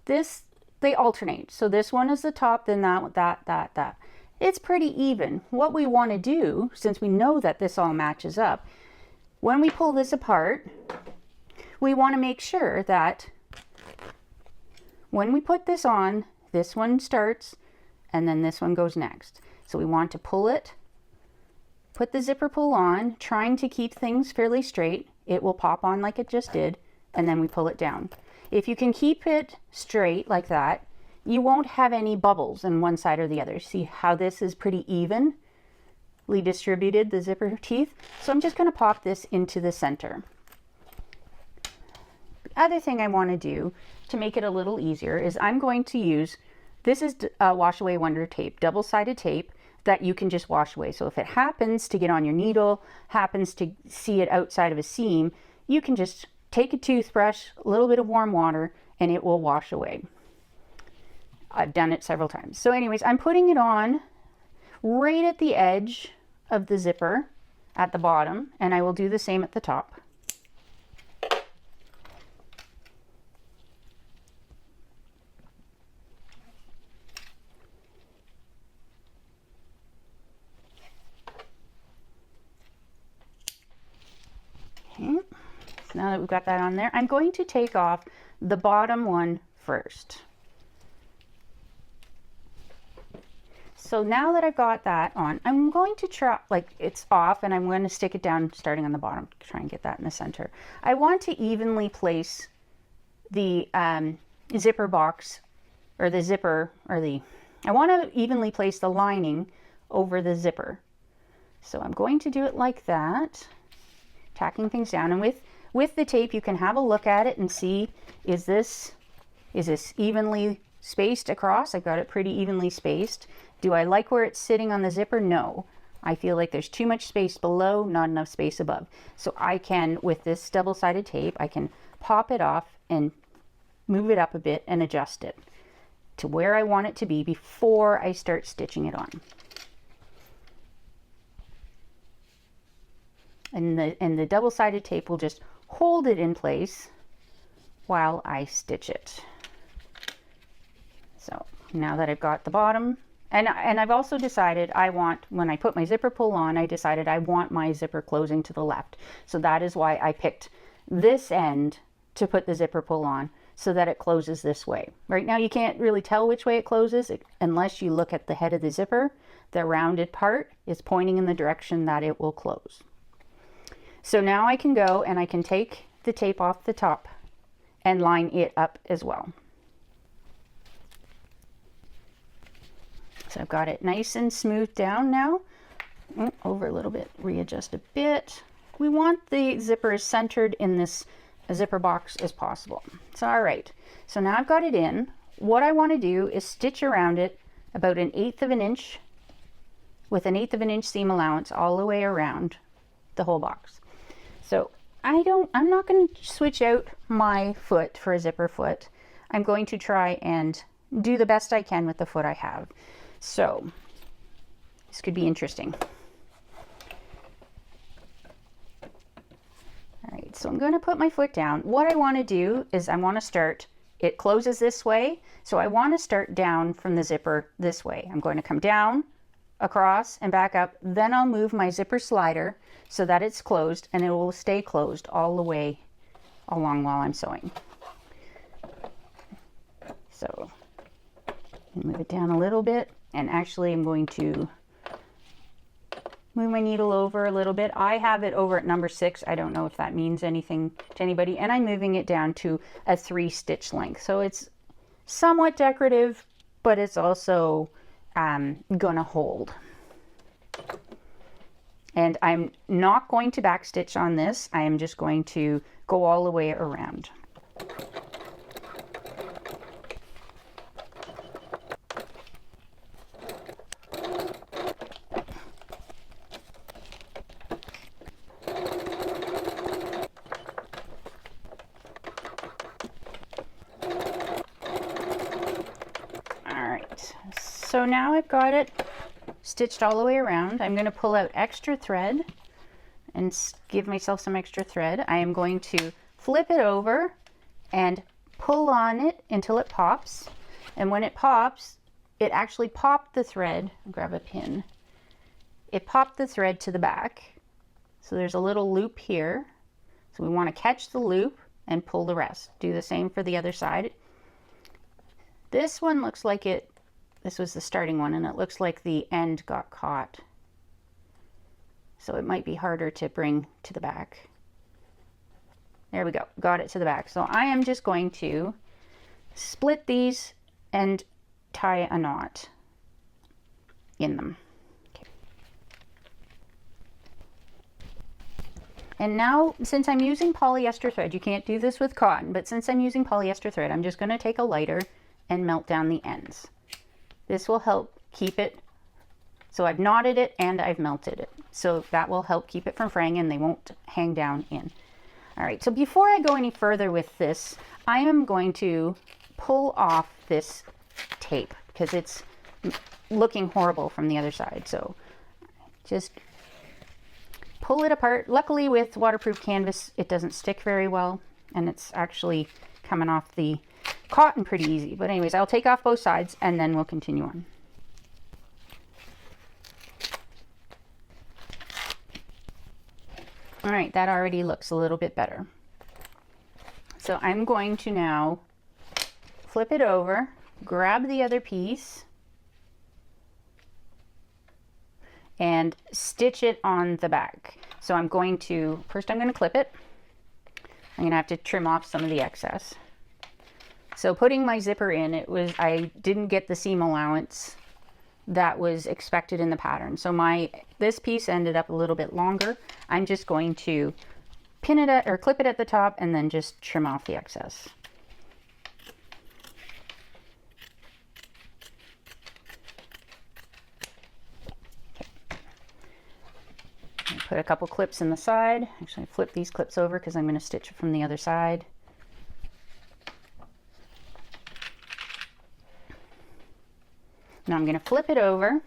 they alternate. So this one is the top, then that. It's pretty even. What we want to do, since we know that this all matches up, when we pull this apart, we want to make sure that when we put this on, this one starts and then this one goes next. So we want to pull it put the zipper pull on, trying to keep things fairly straight. It will pop on like it just did, and then we pull it down. If you can keep it straight like that, you won't have any bubbles in one side or the other. See how this is pretty evenly distributed, the zipper teeth? So I'm just going to pop this into the center. The other thing I want to do to make it a little easier is I'm going to use, this is Wash Away Wonder tape, double-sided tape that you can just wash away. So if it happens to get on your needle, happens to see it outside of a seam, you can just take a toothbrush, a little bit of warm water, and it will wash away. I've done it several times. So anyways, I'm putting it on right at the edge of the zipper at the bottom, and I will do the same at the top. Okay. Now that we've got that on there, I'm going to take off the bottom one first. So now that I've got that on, I'm going to try, like it's off, and I'm going to stick it down starting on the bottom, try and get that in the center. I want to evenly place the zipper box, or the zipper, or I want to evenly place the lining over the zipper. So I'm going to do it like that, tacking things down, and with the tape you can have a look at it and see, is this evenly spaced across? I've got it pretty evenly spaced. Do I like where it's sitting on the zipper? No. I feel like there's too much space below, not enough space above. So I can, with this double-sided tape, I can pop it off and move it up a bit and adjust it to where I want it to be before I start stitching it on. And the double-sided tape will just hold it in place while I stitch it. So now that I've got the bottom, and I've also decided when I put my zipper pull on, I decided I want my zipper closing to the left. So that is why I picked this end to put the zipper pull on, so that it closes this way. Right now you can't really tell which way it closes unless you look at the head of the zipper. The rounded part is pointing in the direction that it will close. So now I can go and I can take the tape off the top and line it up as well. So I've got it nice and smooth down now. Over a little bit, readjust a bit. We want the zipper as centered in this zipper box as possible. So all right, so now I've got it in. What I want to do is stitch around it about 1/8 of an inch with 1/8 of an inch seam allowance all the way around the whole box. So I'm not going to switch out my foot for a zipper foot. I'm going to try and do the best I can with the foot I have. So this could be interesting. All right, so I'm going to put my foot down. What I want to do is I want to start, it closes this way, so I want to start down from the zipper this way. I'm going to come down, across, and back up. Then I'll move my zipper slider so that it's closed, and it will stay closed all the way along while I'm sewing. So move it down a little bit, and actually I'm going to move my needle over a little bit. I have it over at number 6. I don't know if that means anything to anybody, and I'm moving it down to a 3-stitch length. So it's somewhat decorative, but it's also gonna hold. And I'm not going to backstitch on this. I am just going to go all the way around. So now I've got it stitched all the way around. I'm going to pull out extra thread and give myself some extra thread. I am going to flip it over and pull on it until it pops. And when it pops, it actually popped the thread. Grab a pin. It popped the thread to the back. So there's a little loop here. So we want to catch the loop and pull the rest. Do the same for the other side. This one looks like this was the starting one, and it looks like the end got caught. So it might be harder to bring to the back. There we go, got it to the back. So I am just going to split these and tie a knot in them. Okay. And now, since I'm using polyester thread, you can't do this with cotton, but since I'm using polyester thread, I'm just going to take a lighter and melt down the ends. This will help keep it, so I've knotted it and I've melted it. So that will help keep it from fraying and they won't hang down in. All right, so before I go any further with this, I am going to pull off this tape because it's looking horrible from the other side. So just pull it apart. Luckily with waterproof canvas, it doesn't stick very well and it's actually coming off the cotton pretty easy. But anyways, I'll take off both sides and then we'll continue on. All right, that already looks a little bit better. So I'm going to now flip it over, grab the other piece, and stitch it on the back. So I'm going to, first I'm going to clip it. I'm going to have to trim off some of the excess. So putting my zipper in, I didn't get the seam allowance that was expected in the pattern. So this piece ended up a little bit longer. I'm just going to pin it at, or clip it at the top and then just trim off the excess. Put a couple clips in the side. Actually, flip these clips over because I'm going to stitch it from the other side. Now I'm going to flip it over.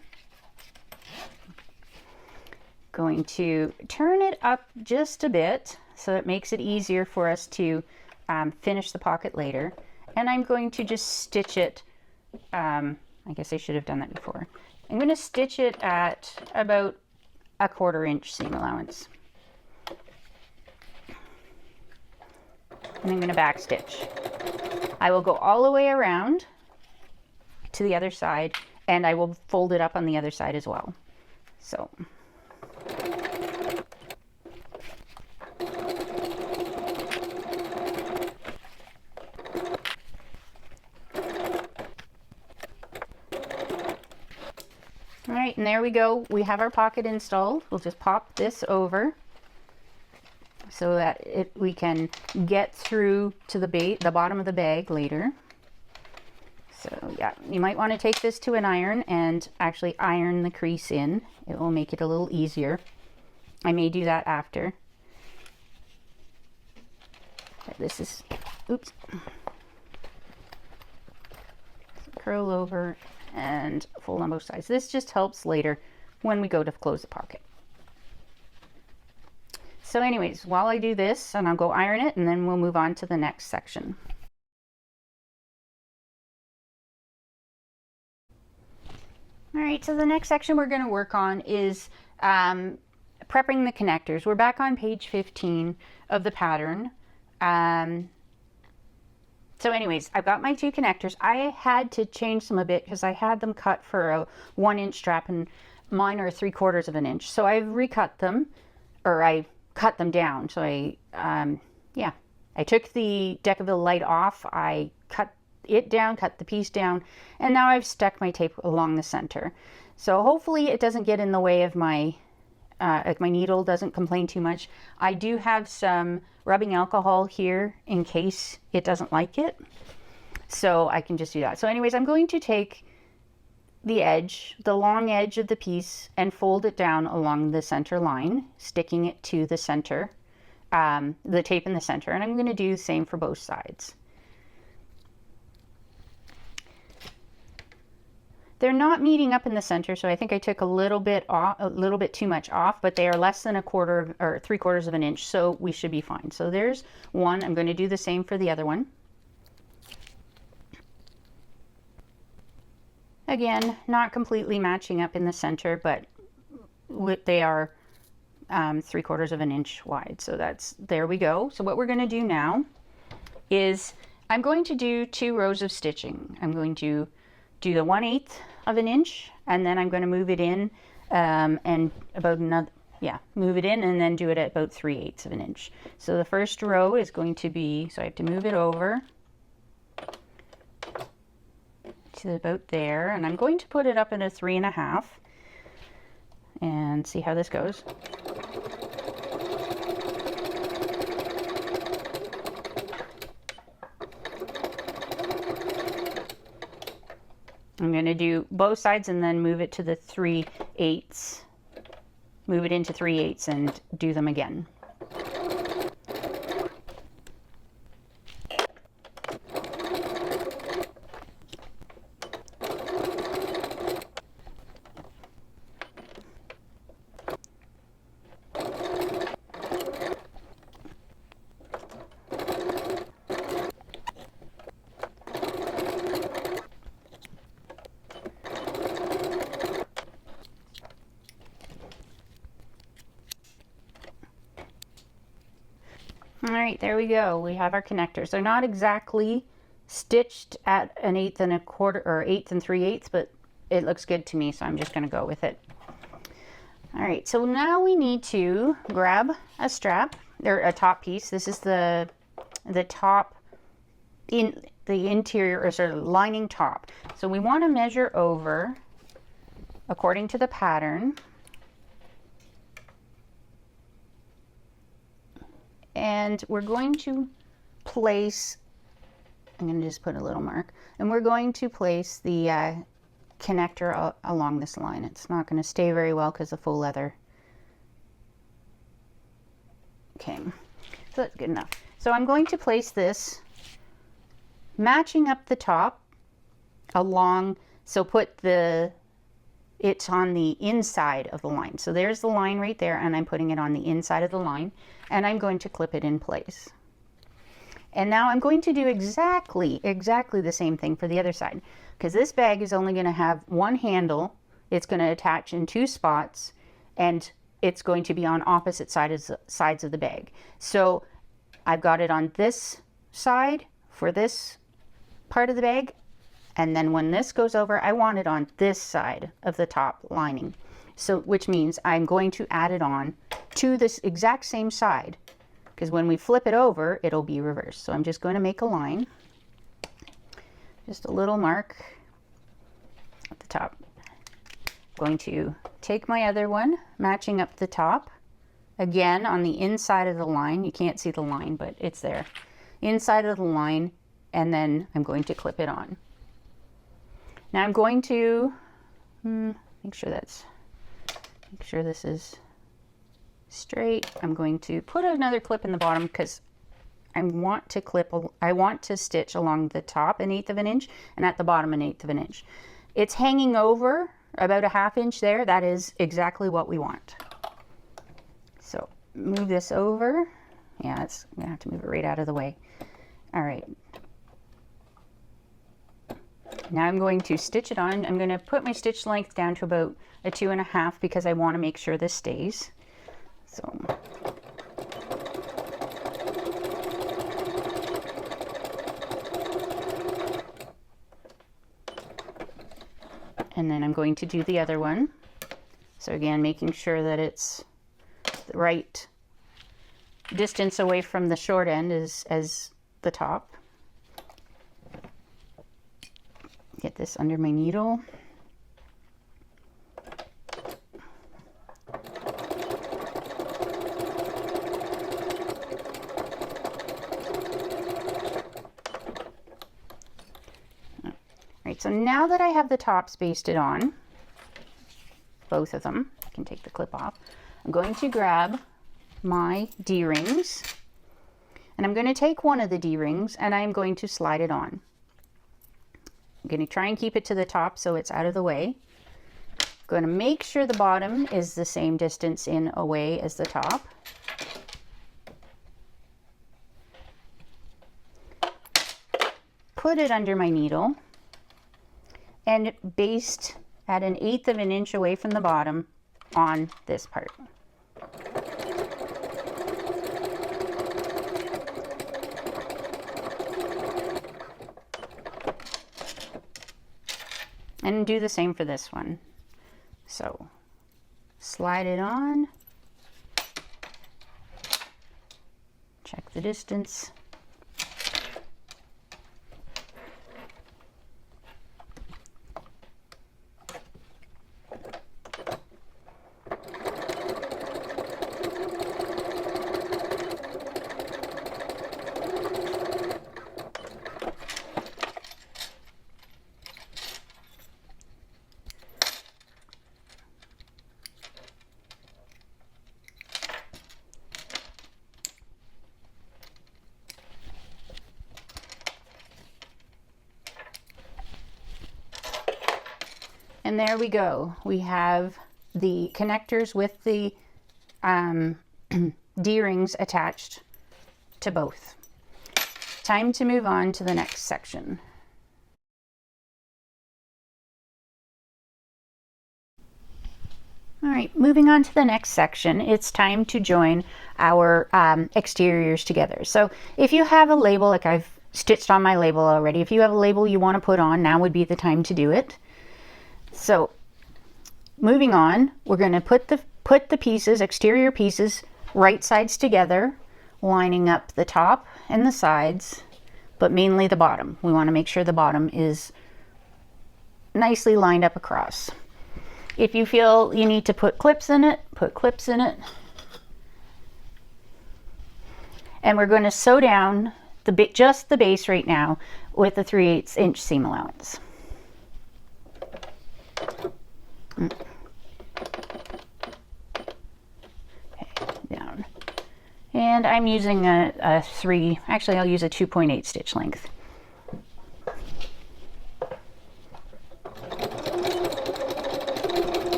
Going to turn it up just a bit so it makes it easier for us to finish the pocket later. And I'm going to just stitch it. I guess I should have done that before. I'm going to stitch it at about a 1/4 inch seam allowance. And I'm going to back stitch. I will go all the way around to the other side and I will fold it up on the other side as well. So all right, and there we go. We have our pocket installed. We'll just pop this over so that we can get through to the bottom of the bag later. So yeah, you might want to take this to an iron and actually iron the crease in. It will make it a little easier. I may do that after. This is, oops. Curl over and fold on both sides. This just helps later when we go to close the pocket. So anyways, while I do this, and I'll go iron it and then we'll move on to the next section. All right, so the next section we're going to work on is prepping the connectors. We're back on page 15 of the pattern. So anyways, I've got my 2 connectors. I had to change them a bit because I had them cut for a 1-inch strap and mine are 3/4 of an inch. So I've recut them, or I cut them down. So I took the Decaville light off, I cut it down, cut the piece down, and now I've stuck my tape along the center. So hopefully it doesn't get in the way of my my needle doesn't complain too much. I do have some rubbing alcohol here in case it doesn't like it, so I can just do that. So anyways, I'm going to take the edge, the long edge of the piece, and fold it down along the center line, sticking it to the center, the tape in the center, and I'm going to do the same for both sides. They're not meeting up in the center, so I think I took a little bit too much off, but they are less than 1/4 or 3/4 of an inch, so we should be fine. So there's one. I'm going to do the same for the other one. Again, not completely matching up in the center, but they are 3/4 of an inch wide. So there we go. So what we're going to do now is I'm going to do 2 rows of stitching. I'm going to do the 1/8 of an inch, and then I'm going to move it in and about yeah, move it in and then do it at about 3/8 of an inch. So the first row is going to be, so I have to move it over to about there, and I'm going to put it up in a 3.5 and see how this goes. I'm going to do both sides and then move it to the 3/8, move it into 3/8 and do them again. All right, there we go. We have our connectors. They're not exactly stitched at an 1/8 or 1/8 and 3/8, but it looks good to me, so I'm just going to go with it. All right, so now we need to grab a strap or a top piece. This is the top in the interior, or sort of lining top. So we want to measure over according to the pattern. And we're going to place, I'm going to just put a little mark, and we're going to place the connector along this line. It's not going to stay very well because of faux leather. Okay, so that's good enough. So I'm going to place this matching up the top along, so put it's on the inside of the line. So there's the line right there, and I'm putting it on the inside of the line, and I'm going to clip it in place. And now I'm going to do exactly the same thing for the other side, because this bag is only going to have one handle. It's going to attach in 2 spots, and it's going to be on opposite sides of the bag. So I've got it on this side for this part of the bag, and then when this goes over, I want it on this side of the top lining. So, which means I'm going to add it on to this exact same side, because when we flip it over, it'll be reversed. So I'm just going to make a line, just a little mark at the top. I'm going to take my other one, matching up the top, again on the inside of the line. You can't see the line, but it's there. Inside of the line, and then I'm going to clip it on. Now I'm going to make sure this is straight. I'm going to put another clip in the bottom because I want to stitch along the top 1/8 of an inch and at the bottom 1/8 of an inch. It's hanging over about a 1/2 inch there. That is exactly what we want. So move this over. Yeah, I'm gonna have to move it right out of the way. All right. Now I'm going to stitch it on. I'm going to put my stitch length down to about a 2.5 because I want to make sure this stays. So and then I'm going to do the other one. So again, making sure that it's the right distance away from the short end as the top. Get this under my needle. Alright, so now that I have the tops basted on, both of them, I can take the clip off, I'm going to grab my D-rings, and I'm going to take one of the D-rings and I'm going to slide it on. I'm going to try and keep it to the top so it's out of the way. I'm going to make sure the bottom is the same distance in away as the top. Put it under my needle and baste at 1/8 of an inch away from the bottom on this part. And do the same for this one. So slide it on the distance. And there we go. We have the connectors with the D-rings attached to both. Time to move on to the next section. All right, moving on to the next section, it's time to join our exteriors together. So if you have a label, like I've stitched on my label already, if you have a label you want to put on, now would be the time to do it. So moving on, we're going to put the pieces, exterior pieces, right sides together, lining up the top and the sides, but mainly the bottom. We want to make sure the bottom is nicely lined up across. If you feel you need to put clips in it, put clips in it. And we're going to sew down just the base right now with a 3/8 inch seam allowance. Okay, down. And I'm using actually I'll use a 2.8 stitch length.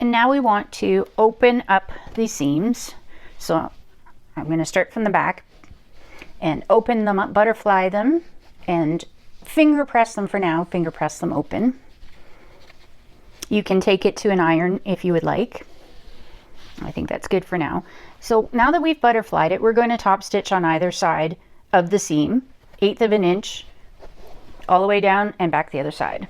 And now we want to open up the seams. So I'm going to start from the back and open them up, butterfly them, and finger press them for now, finger press them open. You can take it to an iron if you would like. I think that's good for now. So now that we've butterflied it, we're going to top stitch on either side of the seam, 1/8 of an inch, all the way down and back the other side.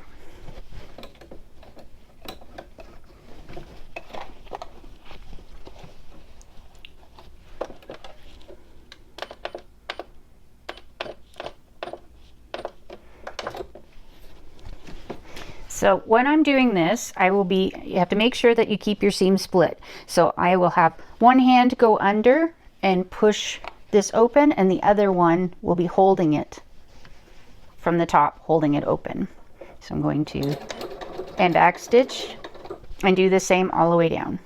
So when I'm doing this, you have to make sure that you keep your seam split. So I will have one hand go under and push this open, and the other one will be holding it from the top, holding it open. So I'm going to end back stitch and do the same all the way down.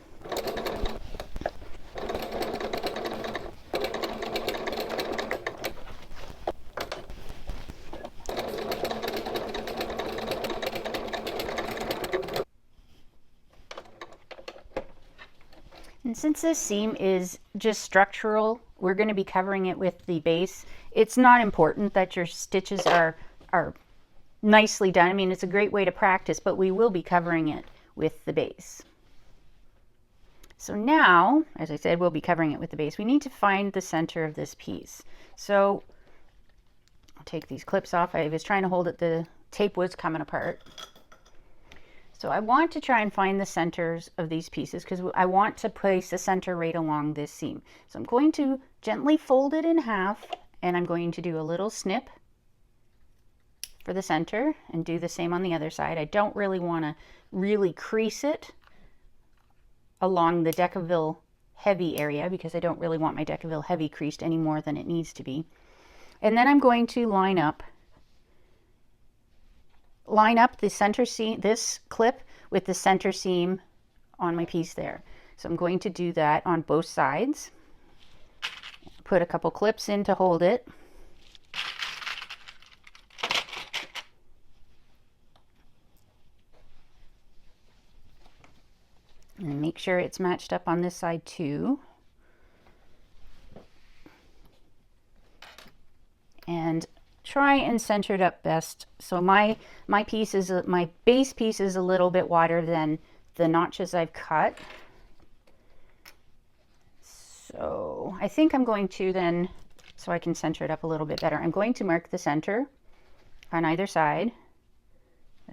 And since this seam is just structural, we're going to be covering it with the base. It's not important that your stitches are nicely done. I mean, it's a great way to practice, but we will be covering it with the base. So now, as I said, we'll be covering it with the base. We need to find the center of this piece. So I'll take these clips off. I was trying to hold it, the tape was coming apart. So I want to try and find the centers of these pieces because I want to place the center right along this seam. So I'm going to gently fold it in half, and I'm going to do a little snip for the center and do the same on the other side. I don't really want to really crease it along the Decaville heavy area because I don't really want my Decaville heavy creased any more than it needs to be. And then I'm going to line up the center seam, this clip with the center seam on my piece there. So I'm going to do that on both sides. Put a couple clips in to hold it. And make sure it's matched up on this side too. And try and center it up best. So my piece is my base piece is a little bit wider than the notches I've cut. So I think I'm going to then, so I can center it up a little bit better, I'm going to mark the center on either side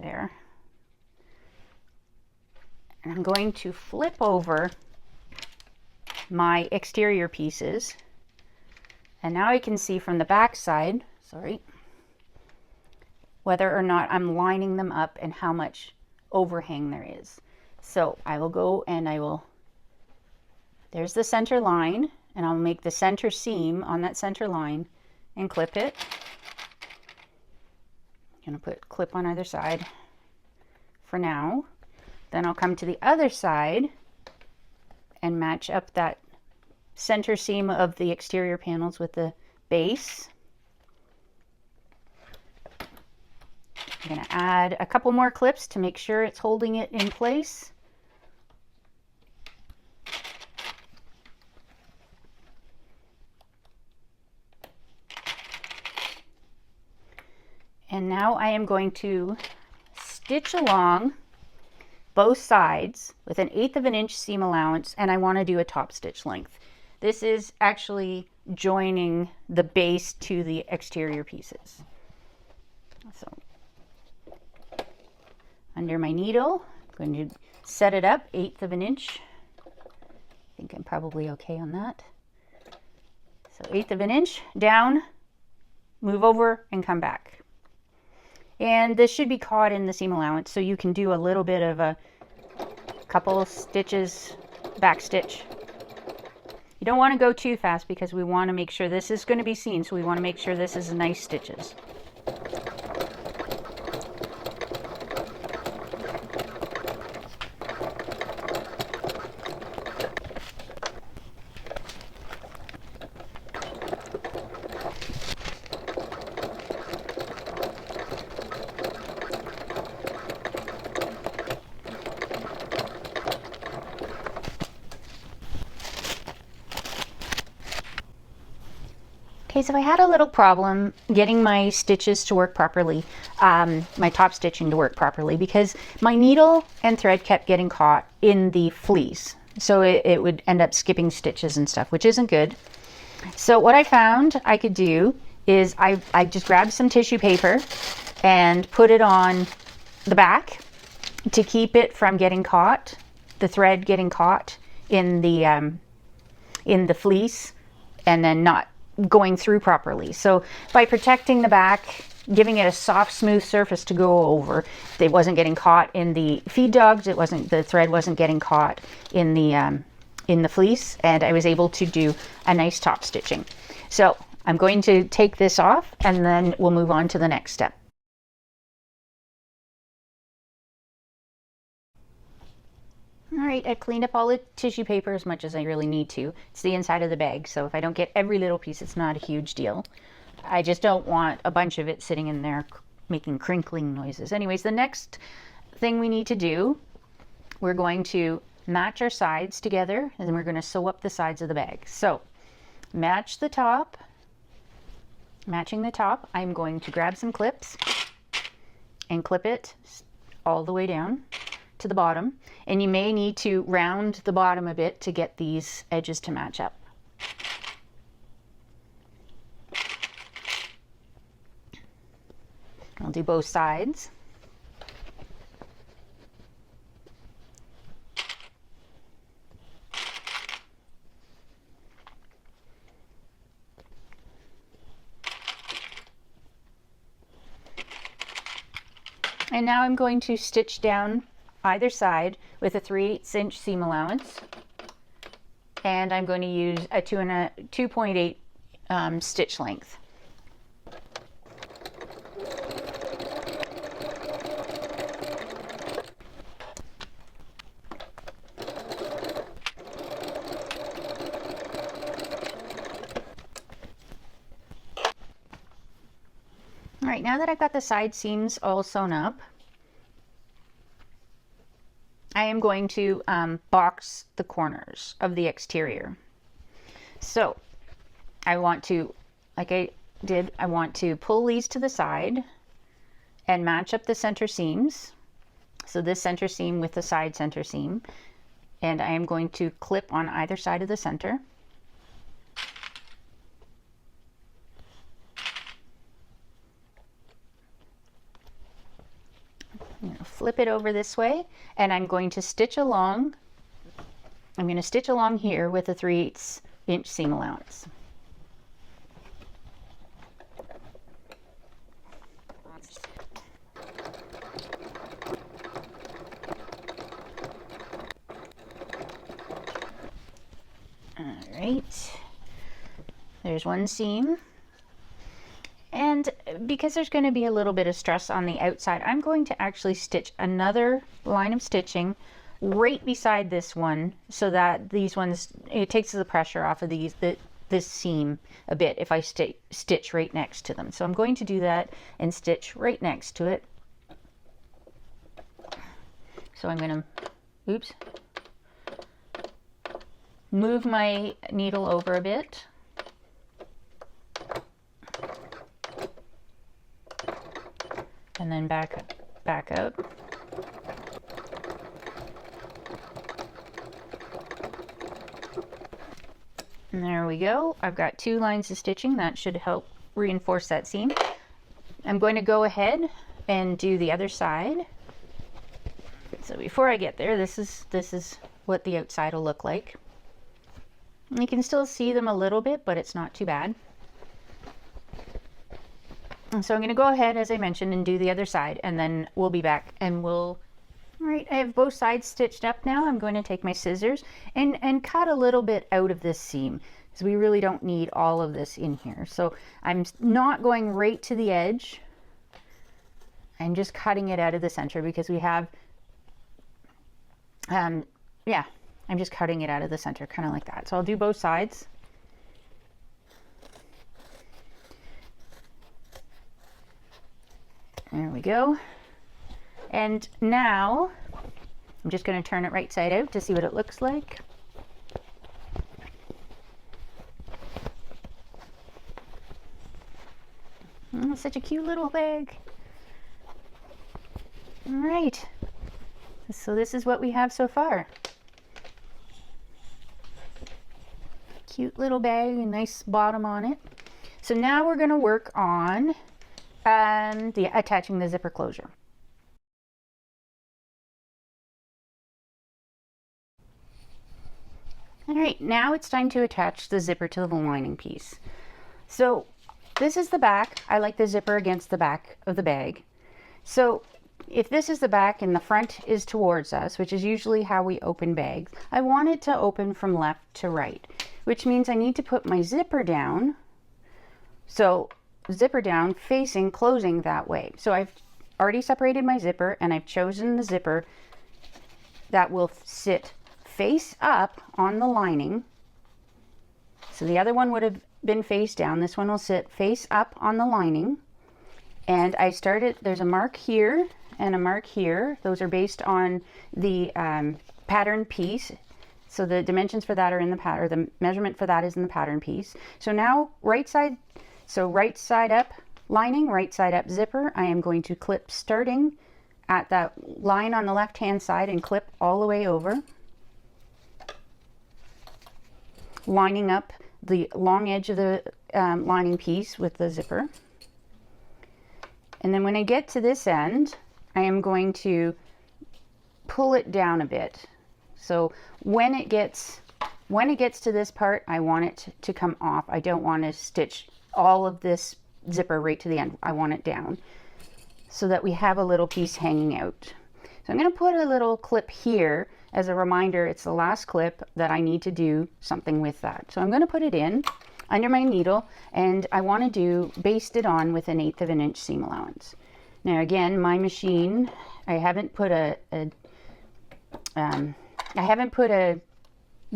there. And I'm going to flip over my exterior pieces. And now I can see from the back side, sorry, whether or not I'm lining them up and how much overhang there is. So I will go and I will, there's the center line, and I'll make the center seam on that center line and clip it. I'm going to put clip on either side for now. Then I'll come to the other side and match up that center seam of the exterior panels with the base. I'm going to add a couple more clips to make sure it's holding it in place. And now I am going to stitch along both sides with 1/8 of an inch seam allowance, and I want to do a top stitch length. This is actually joining the base to the exterior pieces. So under my needle, I'm going to set it up 1/8 of an inch. I think I'm probably okay on that. So 1/8 of an inch down, move over and come back. And this should be caught in the seam allowance, so you can do a little bit of a couple stitches back stitch. You don't want to go too fast because we want to make sure this is going to be seen, so we want to make sure this is nice stitches. Okay, so I had a little problem getting my stitches to work properly, my top stitching to work properly, because my needle and thread kept getting caught in the fleece. So it would end up skipping stitches and stuff, which isn't good. So what I found I could do is I just grabbed some tissue paper and put it on the back to keep it from getting caught, the thread getting caught in the fleece and then not going through properly. So by protecting the back, giving it a soft, smooth surface to go over, it wasn't getting caught in the feed dogs, the thread wasn't getting caught in the fleece, and I was able to do a nice top stitching. So I'm going to take this off and then we'll move on to the next step. All right, I've cleaned up all the tissue paper as much as I really need to. It's the inside of the bag, so if I don't get every little piece, it's not a huge deal. I just don't want a bunch of it sitting in there making crinkling noises. Anyways, the next thing we need to do, we're going to match our sides together, and then we're going to sew up the sides of the bag. So match the top. Matching the top, I'm going to grab some clips and clip it all the way down to the bottom, and you may need to round the bottom a bit to get these edges to match up. I'll do both sides. And now I'm going to stitch down either side with a 3/8 inch seam allowance, and I'm going to use a 2.8 stitch length. All right, now that I've got the side seams all sewn up, I am going to box the corners of the exterior. So I want to, like I did, I want to pull these to the side and match up the center seams. So this center seam with the side center seam. And I am going to clip on either side of the center. I'm going to flip it over this way, and I'm going to stitch along. I'm going to stitch along here with a 3/8 inch seam allowance. All right, there's one seam. And because there's going to be a little bit of stress on the outside, I'm going to actually stitch another line of stitching right beside this one, so that these ones, it takes the pressure off of this seam a bit if I stitch right next to them. So I'm going to do that and stitch right next to it. So I'm going to, oops, move my needle over a bit. And then back up. And there we go. I've got 2 lines of stitching. That should help reinforce that seam. I'm going to go ahead and do the other side. So before I get there, this is what the outside will look like. You can still see them a little bit, but it's not too bad. So I'm going to go ahead, as I mentioned, and do the other side, and then we'll be back and we'll, all right, I have both sides stitched up now. I'm going to take my scissors and cut a little bit out of this seam, because we really don't need all of this in here. So I'm not going right to the edge. I'm just cutting it out of the center because we have, yeah, I'm just cutting it out of the center, kind of like that. So I'll do both sides. There we go. And now I'm just going to turn it right side out to see what it looks like. Oh, such a cute little bag. All right. So this is what we have so far. Cute little bag, a nice bottom on it. So now we're going to work on attaching the zipper closure. All right, now it's time to attach the zipper to the lining piece. So this is the back. I like the zipper against the back of the bag. So if this is the back and the front is towards us, which is usually how we open bags, I want it to open from left to right, which means I need to put my zipper down. So zipper down, facing, closing that way. So I've already separated my zipper, and I've chosen the zipper that will sit face up on the lining. So the other one would have been face down. This one will sit face up on the lining. And I started, there's a mark here and a mark here. Those are based on the pattern piece. So the dimensions for that are in the pattern, or the measurement for that is in the pattern piece. So now right side up lining, right side up zipper. I am going to clip starting at that line on the left hand side and clip all the way over, lining up the long edge of the lining piece with the zipper. And then when I get to this end, I am going to pull it down a bit. So when it gets to this part, I want it to come off. I don't want to stitch all of this zipper right to the end. I want it down so that we have a little piece hanging out. So I'm going to put a little clip here as a reminder. It's the last clip that I need to do something with that. So I'm going to put it in under my needle, and I want to baste it on with 1/8 of an inch seam allowance. Now again, my machine, I haven't put a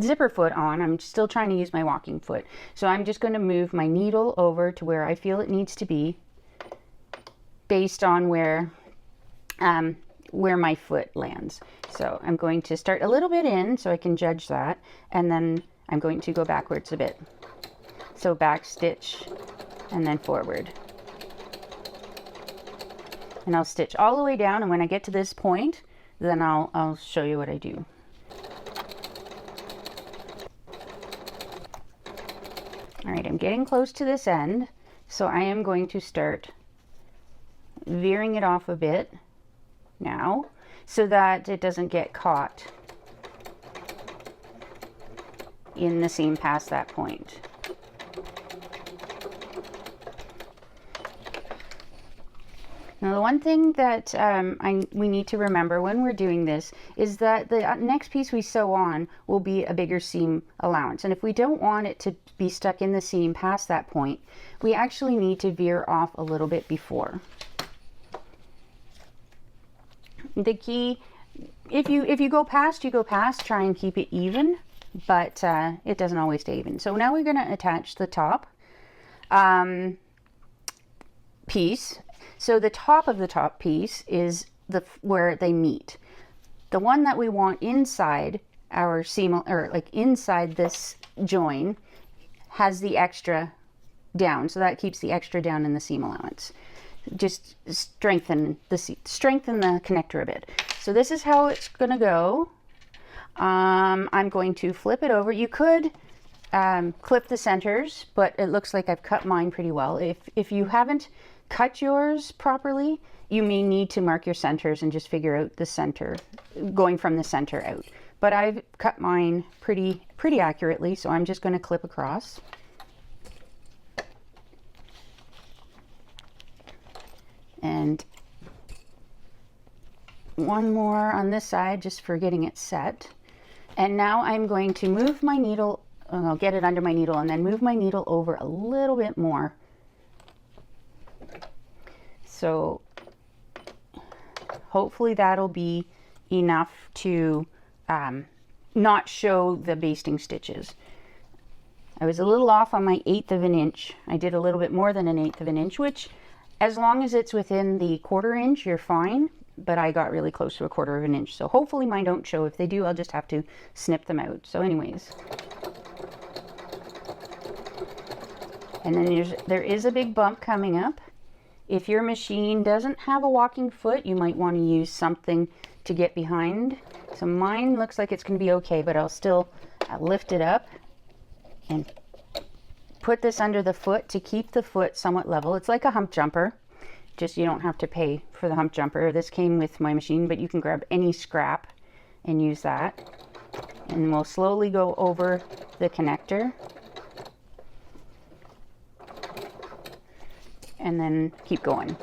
zipper foot on. I'm still trying to use my walking foot. So I'm just going to move my needle over to where I feel it needs to be, based on where where my foot lands. So I'm going to start a little bit in so I can judge that, and then I'm going to go backwards a bit. So back stitch and then forward. And I'll stitch all the way down, and when I get to this point, then I'll show you what I do. All right, I'm getting close to this end, so I am going to start veering it off a bit now so that it doesn't get caught in the seam past that point. Now the one thing that we need to remember when we're doing this is that the next piece we sew on will be a bigger seam allowance, and if we don't want it to be stuck in the seam past that point, we actually need to veer off a little bit before. The key, if you go past, you go past, try and keep it even, but it doesn't always stay even. So now we're going to attach the top piece. So the top of the top piece is where they meet. The one that we want inside our seam, or like inside this join, has the extra down, so that keeps the extra down in the seam allowance. Just strengthen the connector a bit. So this is how it's going to go. I'm going to flip it over. You could clip the centers, but it looks like I've cut mine pretty well. If you haven't cut yours properly, you may need to mark your centers and just figure out the center, going from the center out. But I've cut mine pretty accurately, so I'm just going to clip across. And one more on this side just for getting it set. And now I'm going to move my needle, I'll get it under my needle, and then move my needle over a little bit more. So hopefully that'll be enough to not show the basting stitches. I was a little off on my 1/8 of an inch. I did a little bit more than an 1/8 of an inch, which as long as it's within the 1/4 inch, you're fine. But I got really close to a 1/4 of an inch. So hopefully mine don't show. If they do, I'll just have to snip them out. So anyways. And then there is a big bump coming up. If your machine doesn't have a walking foot, you might want to use something to get behind. So mine looks like it's going to be okay, but I'll still lift it up and put this under the foot to keep the foot somewhat level. It's like a hump jumper, just you don't have to pay for the hump jumper. This came with my machine, but you can grab any scrap and use that. And we'll slowly go over the connector. And then keep going.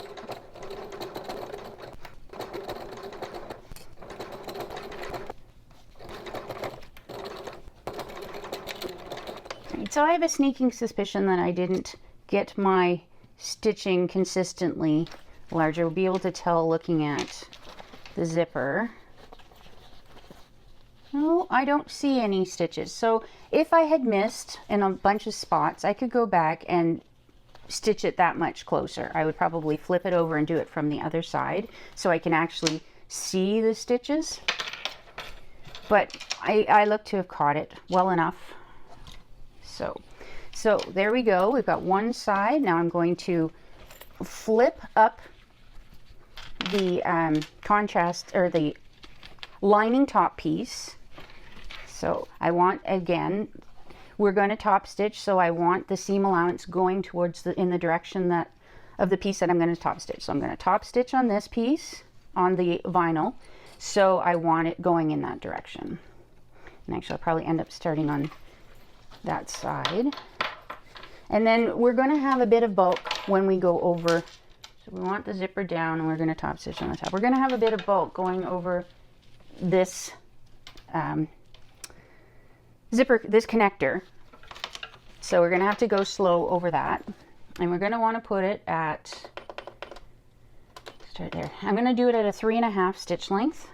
So I have a sneaking suspicion that I didn't get my stitching consistently larger. We'll be able to tell looking at the zipper. No, I don't see any stitches. So if I had missed in a bunch of spots, I could go back and stitch it that much closer. I would probably flip it over and do it from the other side so I can actually see the stitches. But I look to have caught it well enough. So there we go. We've got one side. Now I'm going to flip up the contrast, or the lining top piece. So I want, again, we're going to top stitch, so I want the seam allowance going towards in the direction of the piece that I'm going to top stitch. So I'm going to top stitch on this piece on the vinyl, so I want it going in that direction. And actually I'll probably end up starting on that side. And then we're going to have a bit of bulk when we go over. So we want the zipper down, and we're going to top stitch on the top. We're going to have a bit of bulk going over this zipper, this connector. So we're going to have to go slow over that, and we're going to want to put it at, start there. I'm going to do it at a 3.5 stitch length.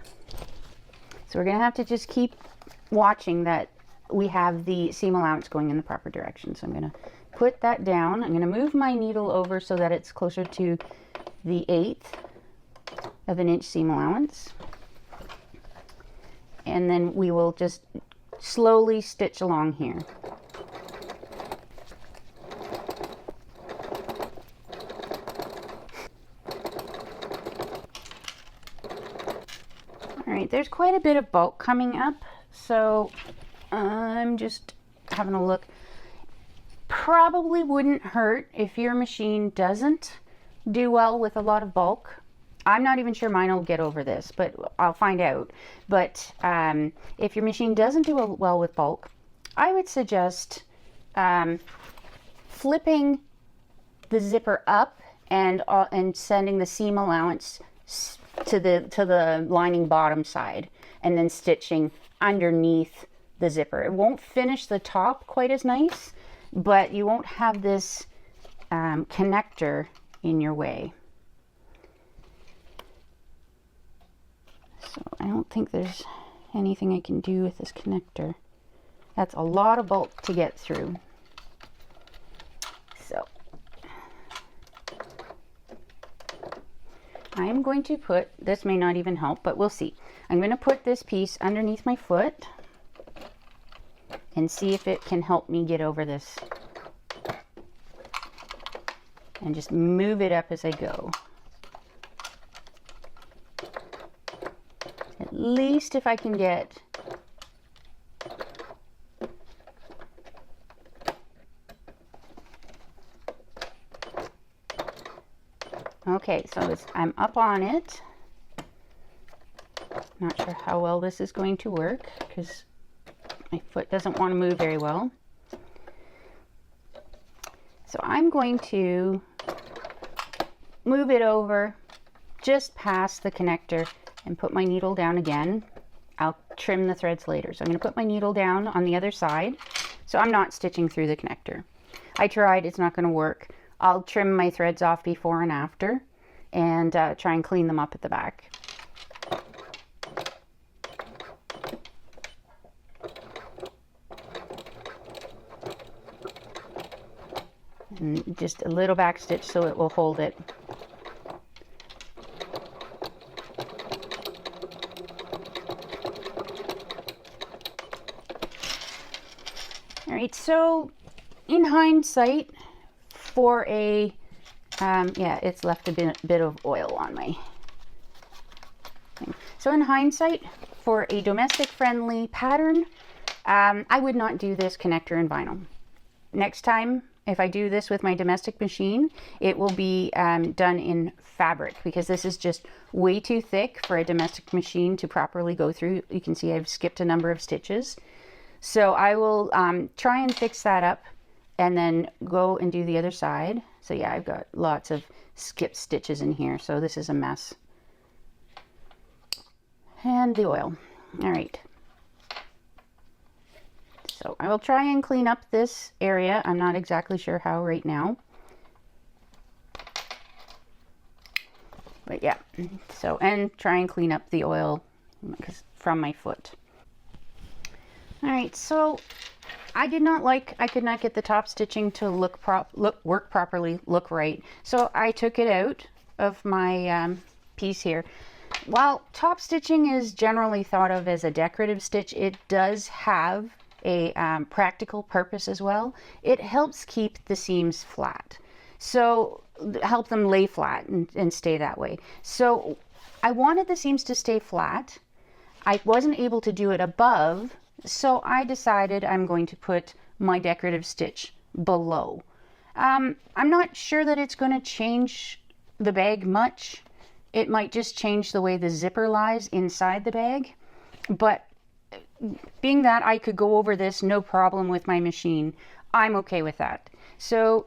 So we're going to have to just keep watching that we have the seam allowance going in the proper direction. So I'm going to put that down. I'm going to move my needle over so that it's closer to the 1/8. of an inch seam allowance. And then we will just slowly stitch along here. All right, there's quite a bit of bulk coming up, so I'm just having a look. Probably wouldn't hurt if your machine doesn't do well with a lot of bulk. I'm not even sure mine will get over this, but I'll find out. But if your machine doesn't do well with bulk, I would suggest flipping the zipper up and sending the seam allowance to the lining bottom side, and then stitching underneath the zipper. It won't finish the top quite as nice, but you won't have this connector in your way. So I don't think there's anything I can do with this connector. That's a lot of bulk to get through. So I am going to put, this may not even help, but we'll see. I'm going to put this piece underneath my foot and see if it can help me get over this. And just move it up as I go. At least if I can get okay, so I'm up on it. Not sure how well this is going to work because my foot doesn't want to move very well. So I'm going to move it over just past the connector and put my needle down again. I'll trim the threads later. So I'm going to put my needle down on the other side. So I'm not stitching through the connector. I tried, it's not going to work. I'll trim my threads off before and after and try and clean them up at the back. And just a little back stitch so it will hold it. All right, so in hindsight, for a, yeah, it's left a bit of oil on my thing. So in hindsight, for a domestic friendly pattern, I would not do this connector in vinyl. Next time, if I do this with my domestic machine, it will be done in fabric because this is just way too thick for a domestic machine to properly go through. You can see I've skipped a number of stitches. So I will try and fix that up and then go and do the other side. So yeah, I've got lots of skipped stitches in here. So this is a mess. And the oil. All right. So I will try and clean up this area. I'm not exactly sure how right now. But yeah, so, and try and clean up the oil from my foot. All right, so I could not get the top stitching to work properly, look right. So I took it out of my piece here. While top stitching is generally thought of as a decorative stitch, it does have a practical purpose as well. It helps keep the seams flat. So help them lay flat and stay that way. So I wanted the seams to stay flat. I wasn't able to do it above, so I decided I'm going to put my decorative stitch below. I'm not sure that it's going to change the bag much. It might just change the way the zipper lies inside the bag, but being that I could go over this no problem with my machine, I'm okay with that. So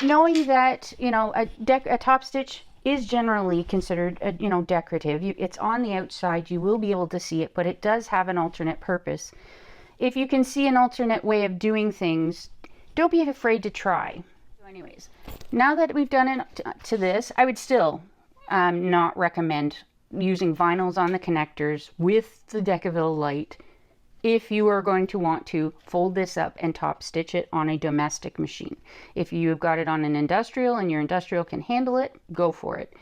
knowing that, you know, a top stitch is generally considered, you know, decorative. It's on the outside, you will be able to see it, but it does have an alternate purpose. If you can see an alternate way of doing things, don't be afraid to try. So anyways, now that we've done it to this, I would still not recommend using vinyls on the connectors with the Decaville light if you are going to want to fold this up and top stitch it on a domestic machine. If you've got it on an industrial and your industrial can handle it, go for it.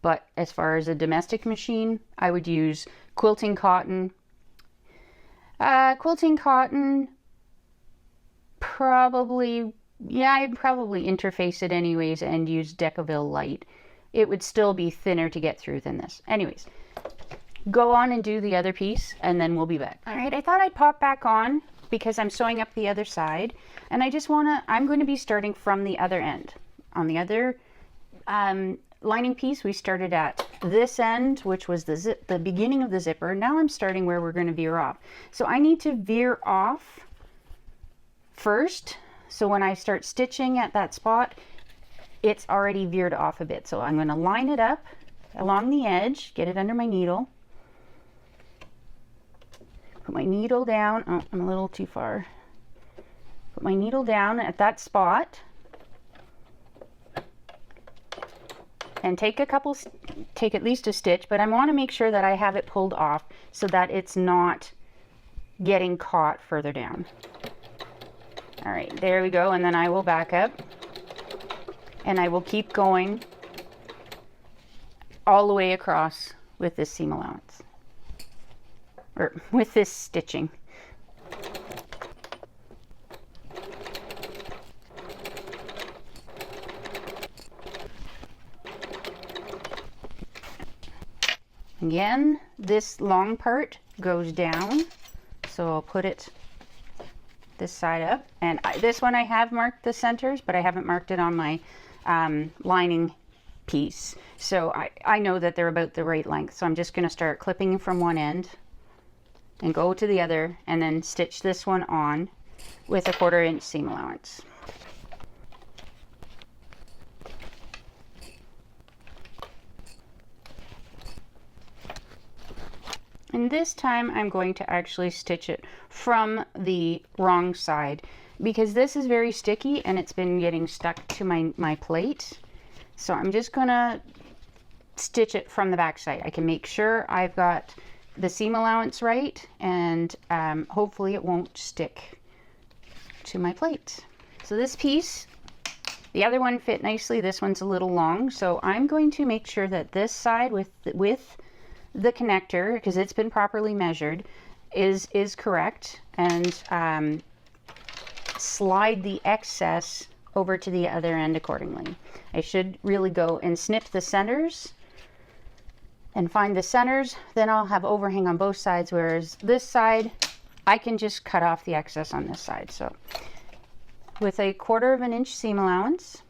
But as far as a domestic machine, I would use quilting cotton. Quilting cotton, probably, yeah, I'd probably interface it anyways and use Decaville Light. It would still be thinner to get through than this. Anyways, go on and do the other piece and then we'll be back. All right, I thought I'd pop back on because I'm sewing up the other side, and I just I'm going to be starting from the other end. On the other lining piece, we started at this end, which was the beginning of the zipper. Now I'm starting where we're going to veer off. So I need to veer off first. So when I start stitching at that spot, it's already veered off a bit. So I'm going to line it up along the edge, get it under my needle. Put my needle down. Oh, I'm a little too far. Put my needle down at that spot. And take at least a stitch, but I want to make sure that I have it pulled off so that it's not getting caught further down. All right, there we go. And then I will back up and I will keep going all the way across with this seam allowance, or with this stitching. Again, this long part goes down, so I'll put it this side up. And this one I have marked the centers, but I haven't marked it on my lining piece. So I know that they're about the right length. So I'm just going to start clipping from one end and go to the other and then stitch this one on with a 1/4 inch seam allowance. And this time I'm going to actually stitch it from the wrong side because this is very sticky and it's been getting stuck to my plate. So I'm just gonna stitch it from the back side. I can make sure I've got the seam allowance right, and hopefully it won't stick to my plate. So this piece, the other one fit nicely. This one's a little long, so I'm going to make sure that this side with the connector, because it's been properly measured, is correct, and slide the excess over to the other end accordingly. I should really go and snip the centers and find the centers, then I'll have overhang on both sides, whereas this side I can just cut off the excess on this side. So with a 1/4 inch seam allowance,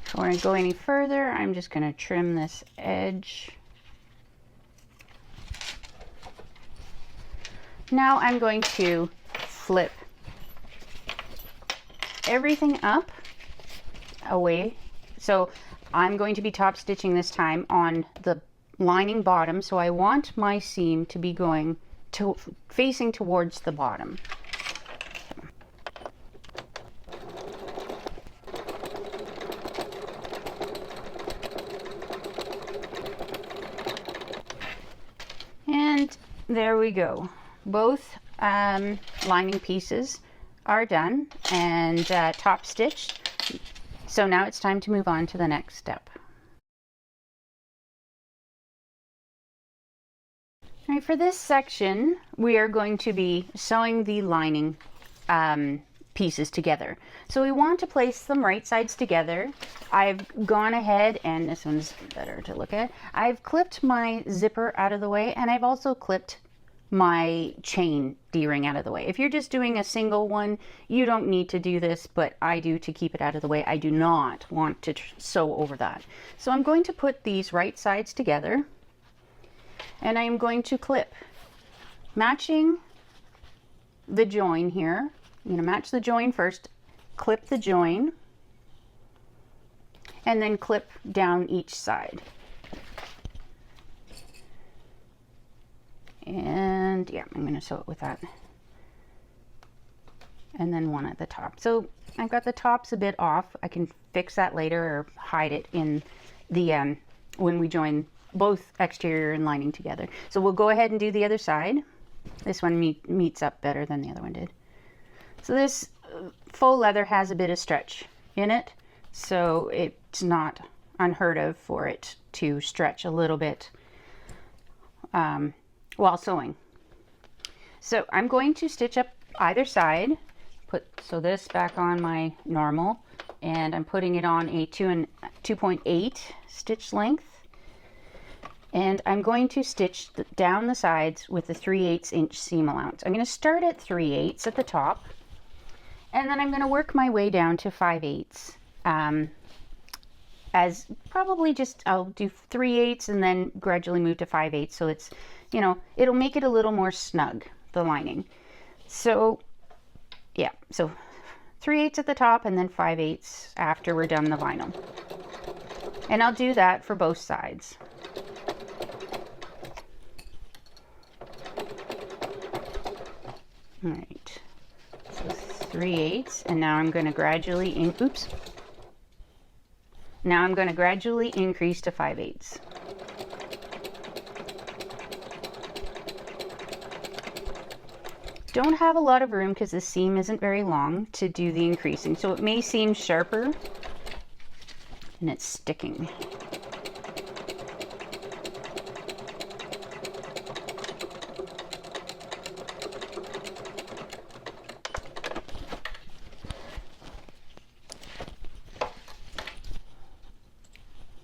before I go any further, I'm just going to trim this edge. Now I'm going to flip everything up away. So I'm going to be top stitching this time on the lining bottom, so I want my seam to be going to facing towards the bottom. And there we go. Both lining pieces are done and top stitched. So now it's time to move on to the next step. All right, for this section, we are going to be sewing the lining pieces together. So we want to place them right sides together. I've gone ahead, and this one's better to look at. I've clipped my zipper out of the way, and I've also clipped my chain D-ring out of the way. If you're just doing a single one, you don't need to do this, but I do to keep it out of the way. I do not want to sew over that. So I'm going to put these right sides together, and I am going to clip, matching the join here. I'm going to match the join first, clip the join, and then clip down each side. And yeah, I'm going to sew it with that. And then one at the top. So I've got the tops a bit off. I can fix that later or hide it in the when we join both exterior and lining together. So we'll go ahead and do the other side. This one meets up better than the other one did. So this faux leather has a bit of stretch in it, so it's not unheard of for it to stretch a little bit while sewing. So I'm going to stitch up either side, so this back on my normal, and I'm putting it on a 2.8 stitch length, and I'm going to stitch down the sides with the 3/8 inch seam allowance. I'm going to start at 3/8 at the top, and then I'm going to work my way down to 5/8. As probably just, I'll do 3/8 and then gradually move to 5/8, so it's, you know, it'll make it a little more snug, the lining. So yeah, so 3/8 at the top and then 5/8 after we're done the vinyl. And I'll do that for both sides. All right, so 3/8, and now I'm going to gradually now I'm going to gradually increase to 5/8. Don't have a lot of room because the seam isn't very long to do the increasing, so it may seem sharper and it's sticking.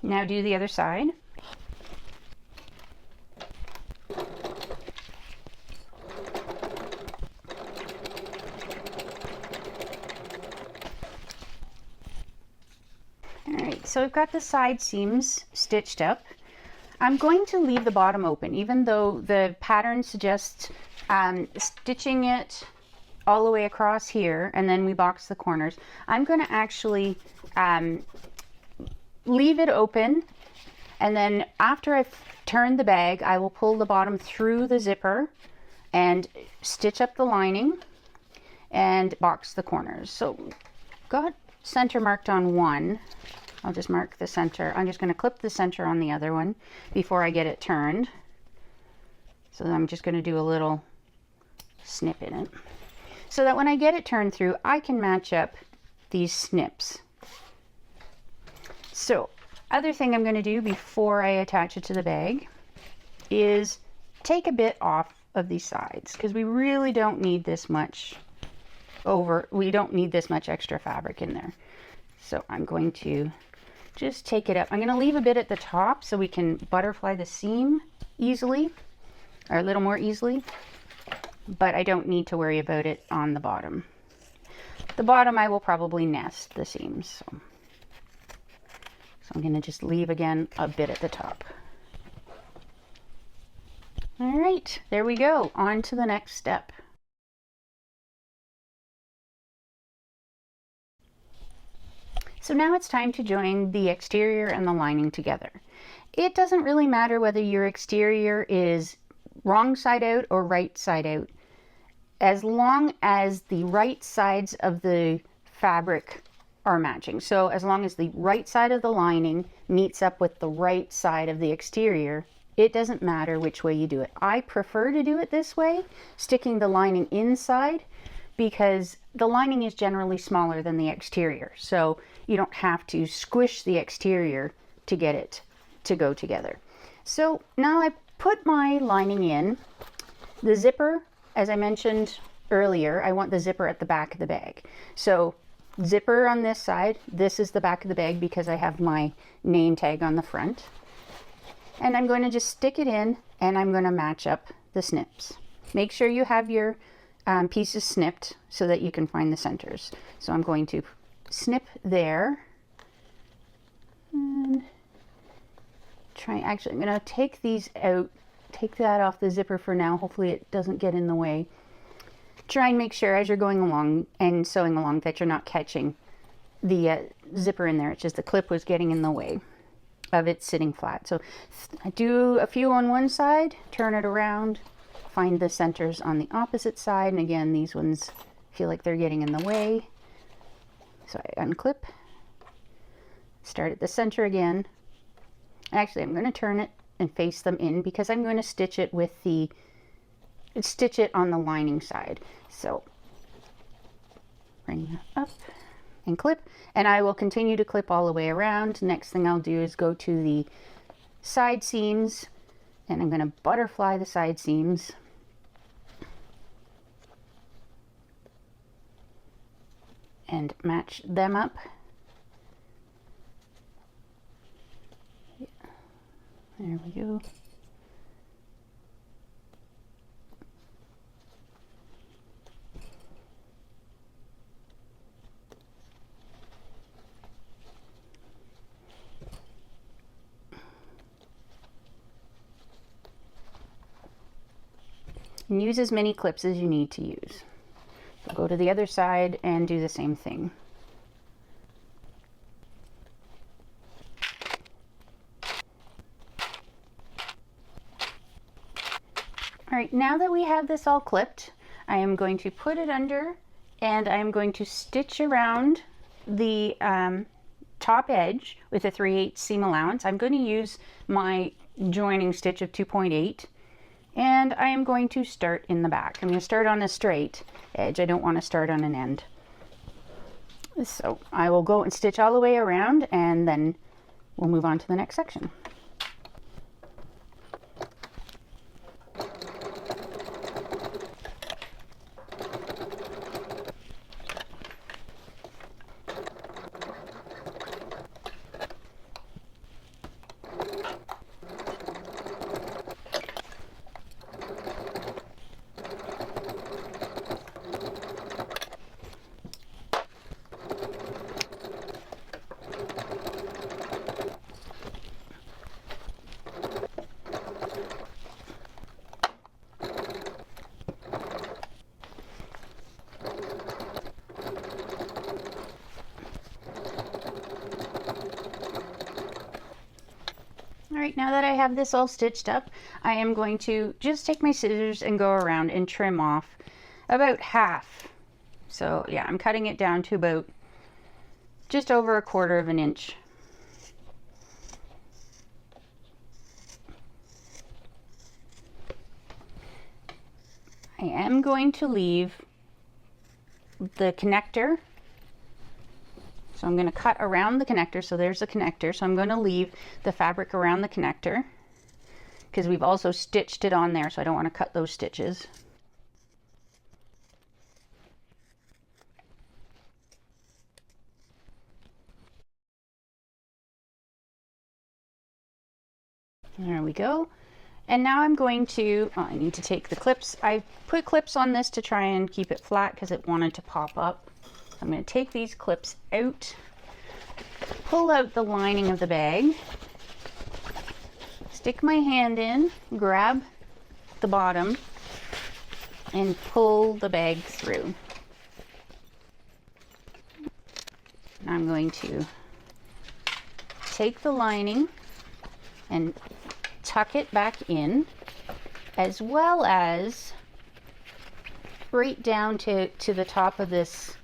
Now do the other side. Alright, so I've got the side seams stitched up. I'm going to leave the bottom open, even though the pattern suggests stitching it all the way across here, and then we box the corners. I'm going to actually leave it open, and then after I've turned the bag, I will pull the bottom through the zipper and stitch up the lining and box the corners. So got center marked on one. I'll just mark the center. I'm just going to clip the center on the other one before I get it turned. So I'm just going to do a little snip in it so that when I get it turned through, I can match up these snips. So, other thing I'm going to do before I attach it to the bag is take a bit off of these sides, because we really don't need this much extra fabric in there. So I'm going to just take it up. I'm going to leave a bit at the top so we can butterfly the seam easily, or a little more easily, but I don't need to worry about it on the bottom. The bottom I will probably nest the seams. So I'm going to just leave again a bit at the top. All right, there we go. On to the next step. So now it's time to join the exterior and the lining together. It doesn't really matter whether your exterior is wrong side out or right side out, as long as the right sides of the fabric are matching. So as long as the right side of the lining meets up with the right side of the exterior, it doesn't matter which way you do it. I prefer to do it this way, sticking the lining inside, because the lining is generally smaller than the exterior. So you don't have to squish the exterior to get it to go together. So now I put my lining in. The zipper, as I mentioned earlier, I want the zipper at the back of the bag. So zipper on this side, this is the back of the bag because I have my name tag on the front. And I'm going to just stick it in, and I'm going to match up the snips. Make sure you have your pieces snipped so that you can find the centers. So I'm going to snip there. And actually I'm going to take these out, take that off the zipper for now. Hopefully it doesn't get in the way. Try and make sure as you're going along and sewing along that you're not catching the zipper in there. It's just the clip was getting in the way of it sitting flat. So I do a few on one side, turn it around, find the centers on the opposite side, and again these ones feel like they're getting in the way. So I unclip, start at the center again. Actually, I'm going to turn it and face them in, because I'm going to stitch it on the lining side. So bring that up and clip, and I will continue to clip all the way around. Next thing I'll do is go to the side seams, and I'm going to butterfly the side seams. And match them up. Yeah. There we go. And use as many clips as you need to use. So go to the other side and do the same thing. All right, now that we have this all clipped, I am going to put it under, and I am going to stitch around the top edge with a 3/8 seam allowance. I'm going to use my joining stitch of 2.8. And I am going to start in the back. I'm going to start on a straight edge. I don't want to start on an end. So I will go and stitch all the way around, and then we'll move on to the next section. All right, now that I have this all stitched up, I am going to just take my scissors and go around and trim off about half. So yeah, I'm cutting it down to about just over 1/4 of an inch. I am going to leave the connector. So I'm going to cut around the connector. So there's the connector. So I'm going to leave the fabric around the connector, because we've also stitched it on there, so I don't want to cut those stitches. There we go. And now I'm going to, I need to take the clips. I put clips on this to try and keep it flat because it wanted to pop up. I'm going to take these clips out, pull out the lining of the bag, stick my hand in, grab the bottom, and pull the bag through. I'm going to take the lining and tuck it back in, as well as right down to the top of this,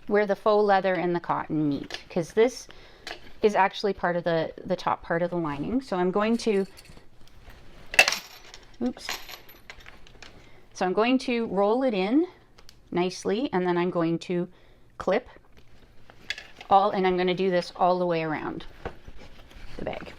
where the faux leather and the cotton meet, because this is actually part of the top part of the lining. So I'm going to, oops. So I'm going to roll it in nicely, and then I'm going to clip all, and I'm going to do this all the way around the bag.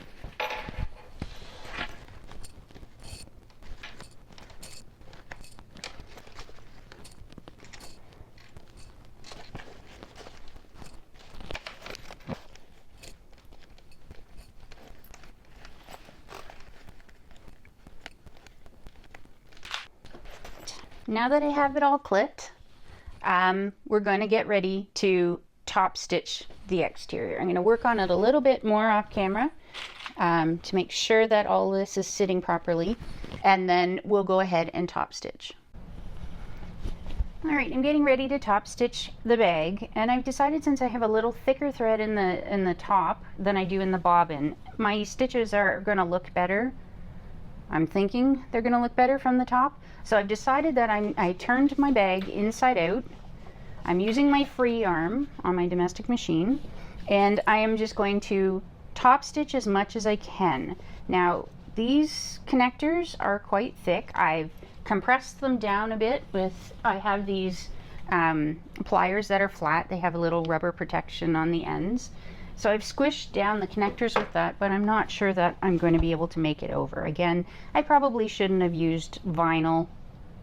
Now that I have it all clipped, we're going to get ready to top stitch the exterior. I'm going to work on it a little bit more off camera to make sure that all this is sitting properly, and then we'll go ahead and top stitch. All right, I'm getting ready to top stitch the bag, and I've decided, since I have a little thicker thread in the top than I do in the bobbin, my stitches are going to look better. I'm thinking they're going to look better from the top. So I've decided that I turned my bag inside out. I'm using my free arm on my domestic machine, and I am just going to top stitch as much as I can. Now, these connectors are quite thick. I've compressed them down a bit with, I have these pliers that are flat. They have a little rubber protection on the ends. So I've squished down the connectors with that, but I'm not sure that I'm going to be able to make it over. Again, I probably shouldn't have used vinyl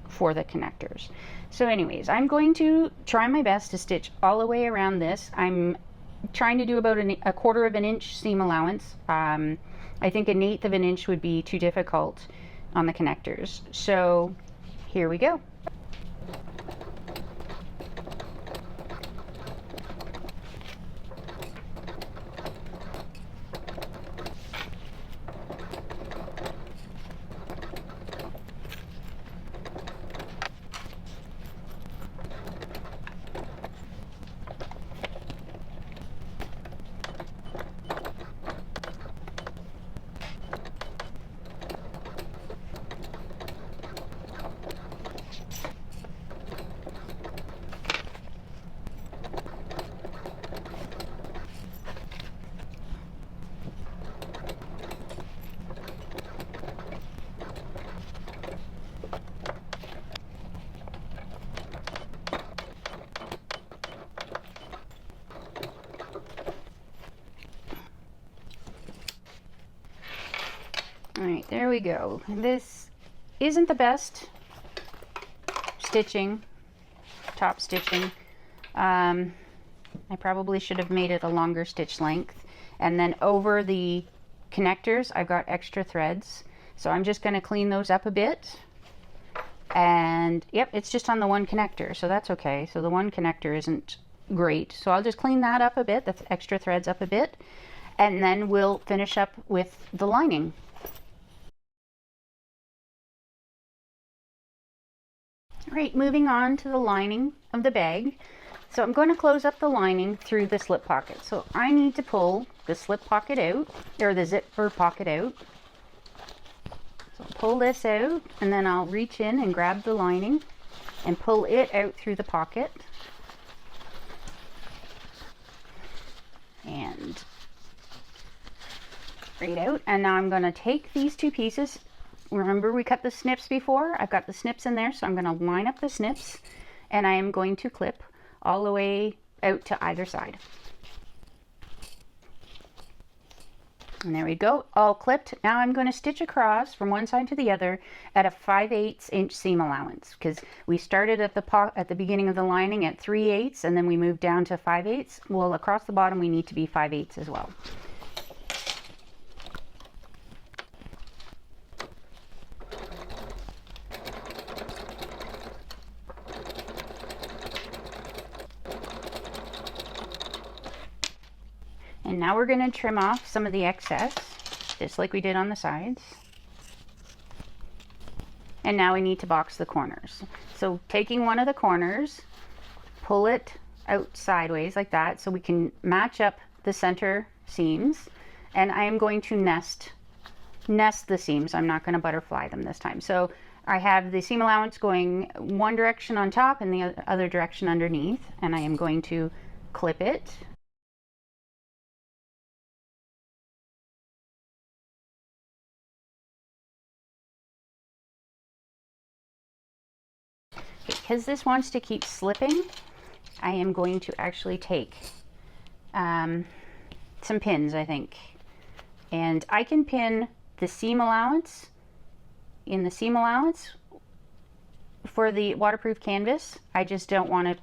for the connectors. So anyways, I'm going to try my best to stitch all the way around this. I'm trying to do about a quarter of an inch seam allowance. I think an eighth of an inch would be too difficult on the connectors. So here we go. All right, there we go. This isn't the best stitching, top stitching. I probably should have made it a longer stitch length. And then over the connectors, I've got extra threads. So I'm just going to clean those up a bit. And yep, it's just on the one connector, so that's okay. So the one connector isn't great. So I'll just clean that up a bit, the extra threads up a bit. And then we'll finish up with the lining. All right, moving on to the lining of the bag. So I'm going to close up the lining through the slip pocket. So I need to pull the slip pocket out, or the zipper pocket out. So pull this out, and then I'll reach in and grab the lining and pull it out through the pocket. And right out. And now I'm going to take these two pieces. Remember we cut the snips before? I've got the snips in there, so I'm going to line up the snips, and I am going to clip all the way out to either side. And there we go, all clipped. Now I'm going to stitch across from one side to the other at a 5/8 inch seam allowance, because we started at the beginning of the lining at 3/8, and then we moved down to 5/8. Well, across the bottom we need to be 5/8 as well. And now we're going to trim off some of the excess, just like we did on the sides. And now we need to box the corners. So taking one of the corners, pull it out sideways like that so we can match up the center seams. And I am going to nest the seams. I'm not going to butterfly them this time. So I have the seam allowance going one direction on top and the other direction underneath. And I am going to clip it. Because this wants to keep slipping, I am going to actually take some pins, I think. And I can pin the seam allowance in the seam allowance for the waterproof canvas. I just don't want to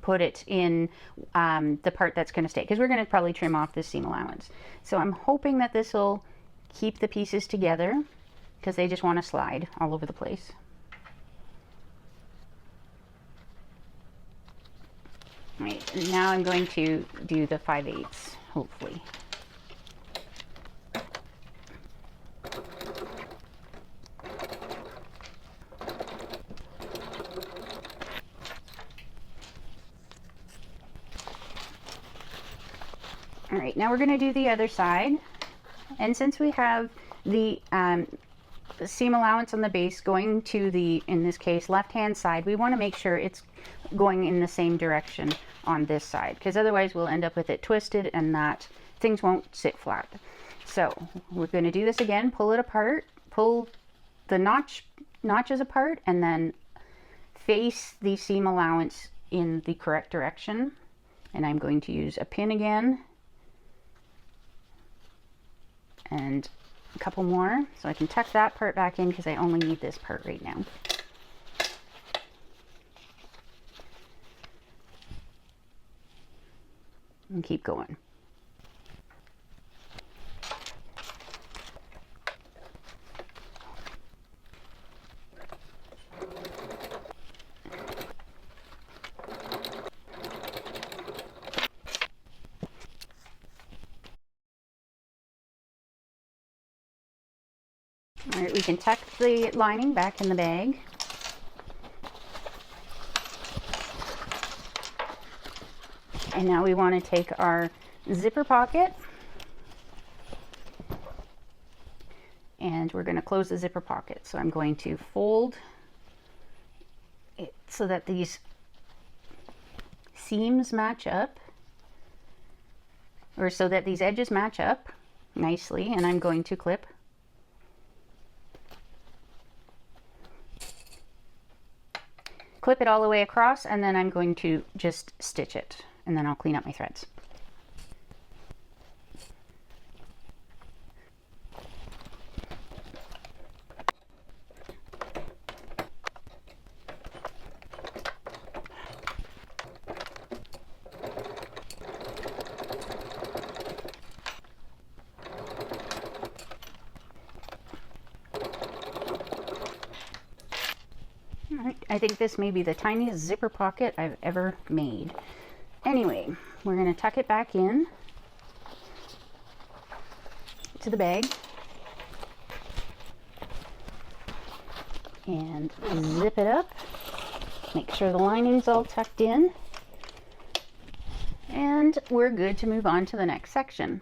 put it in the part that's going to stay, because we're going to probably trim off this seam allowance. So I'm hoping that this will keep the pieces together, because they just want to slide all over the place. Right, now I'm going to do the 5/8, hopefully. All right, now we're going to do the other side. And since we have the seam allowance on the base going to the, in this case, left-hand side, we want to make sure it's going in the same direction on this side, because otherwise we'll end up with it twisted and that things won't sit flat. So we're going to do this again, pull it apart, pull the notches apart, and then face the seam allowance in the correct direction. And I'm going to use a pin again and a couple more so I can tuck that part back in because I only need this part right now. And keep going. All right, we can tuck the lining back in the bag. And now we want to take our zipper pocket and we're going to close the zipper pocket. So I'm going to fold it so that these seams match up, or so that these edges match up nicely, and I'm going to clip. Clip it all the way across, and then I'm going to just stitch it, and then I'll clean up my threads. I think this may be the tiniest zipper pocket I've ever made. Anyway, we're going to tuck it back in to the bag and zip it up. Make sure the lining's all tucked in, and we're good to move on to the next section.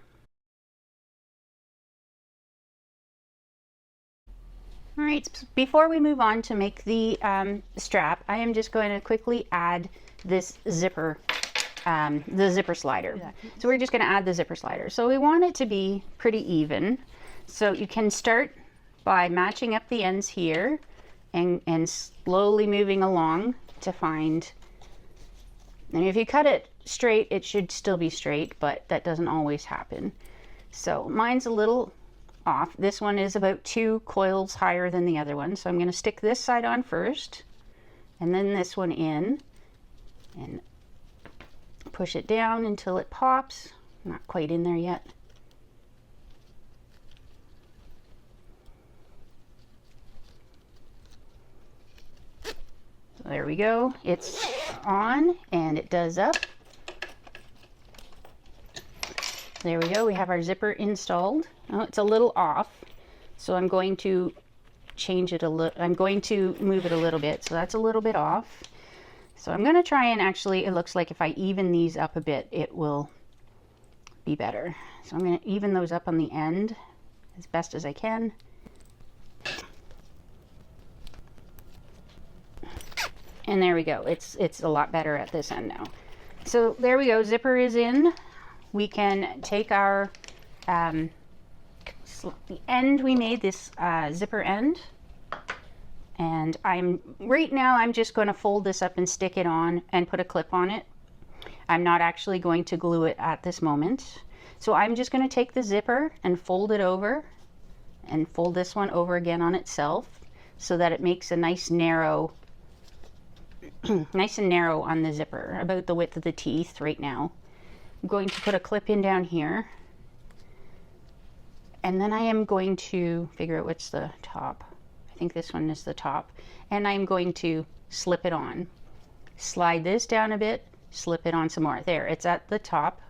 All right, before we move on to make the strap, I am just going to quickly add this zipper, the zipper slider. So we're just going to add the zipper slider. So we want it to be pretty even. So you can start by matching up the ends here and slowly moving along to find, and if you cut it straight, it should still be straight, but that doesn't always happen. So mine's a little off. This one is about 2 coils higher than the other one, so I'm going to stick this side on first and then this one in and push it down until it pops. Not quite in there yet. So there we go, it's on and it does up. There we go, we have our zipper installed. Oh, it's a little off, so I'm going to change it a little. I'm going to move it a little bit, so that's a little bit off. So I'm going to try and actually, it looks like if I even these up a bit, it will be better. So I'm going to even those up on the end as best as I can. And there we go, it's a lot better at this end now. So there we go, zipper is in. We can take our the end we made, this zipper end, and right now I'm just going to fold this up and stick it on and put a clip on it. I'm not actually going to glue it at this moment. So I'm just going to take the zipper and fold it over and fold this one over again on itself so that it makes a nice narrow nice and narrow on the zipper, about the width of the teeth right now. I'm going to put a clip in down here, and then I am going to figure out what's the top. I think this one is the top, and I'm going to slip it on. Slide this down a bit, slip it on some more. There, it's at the top,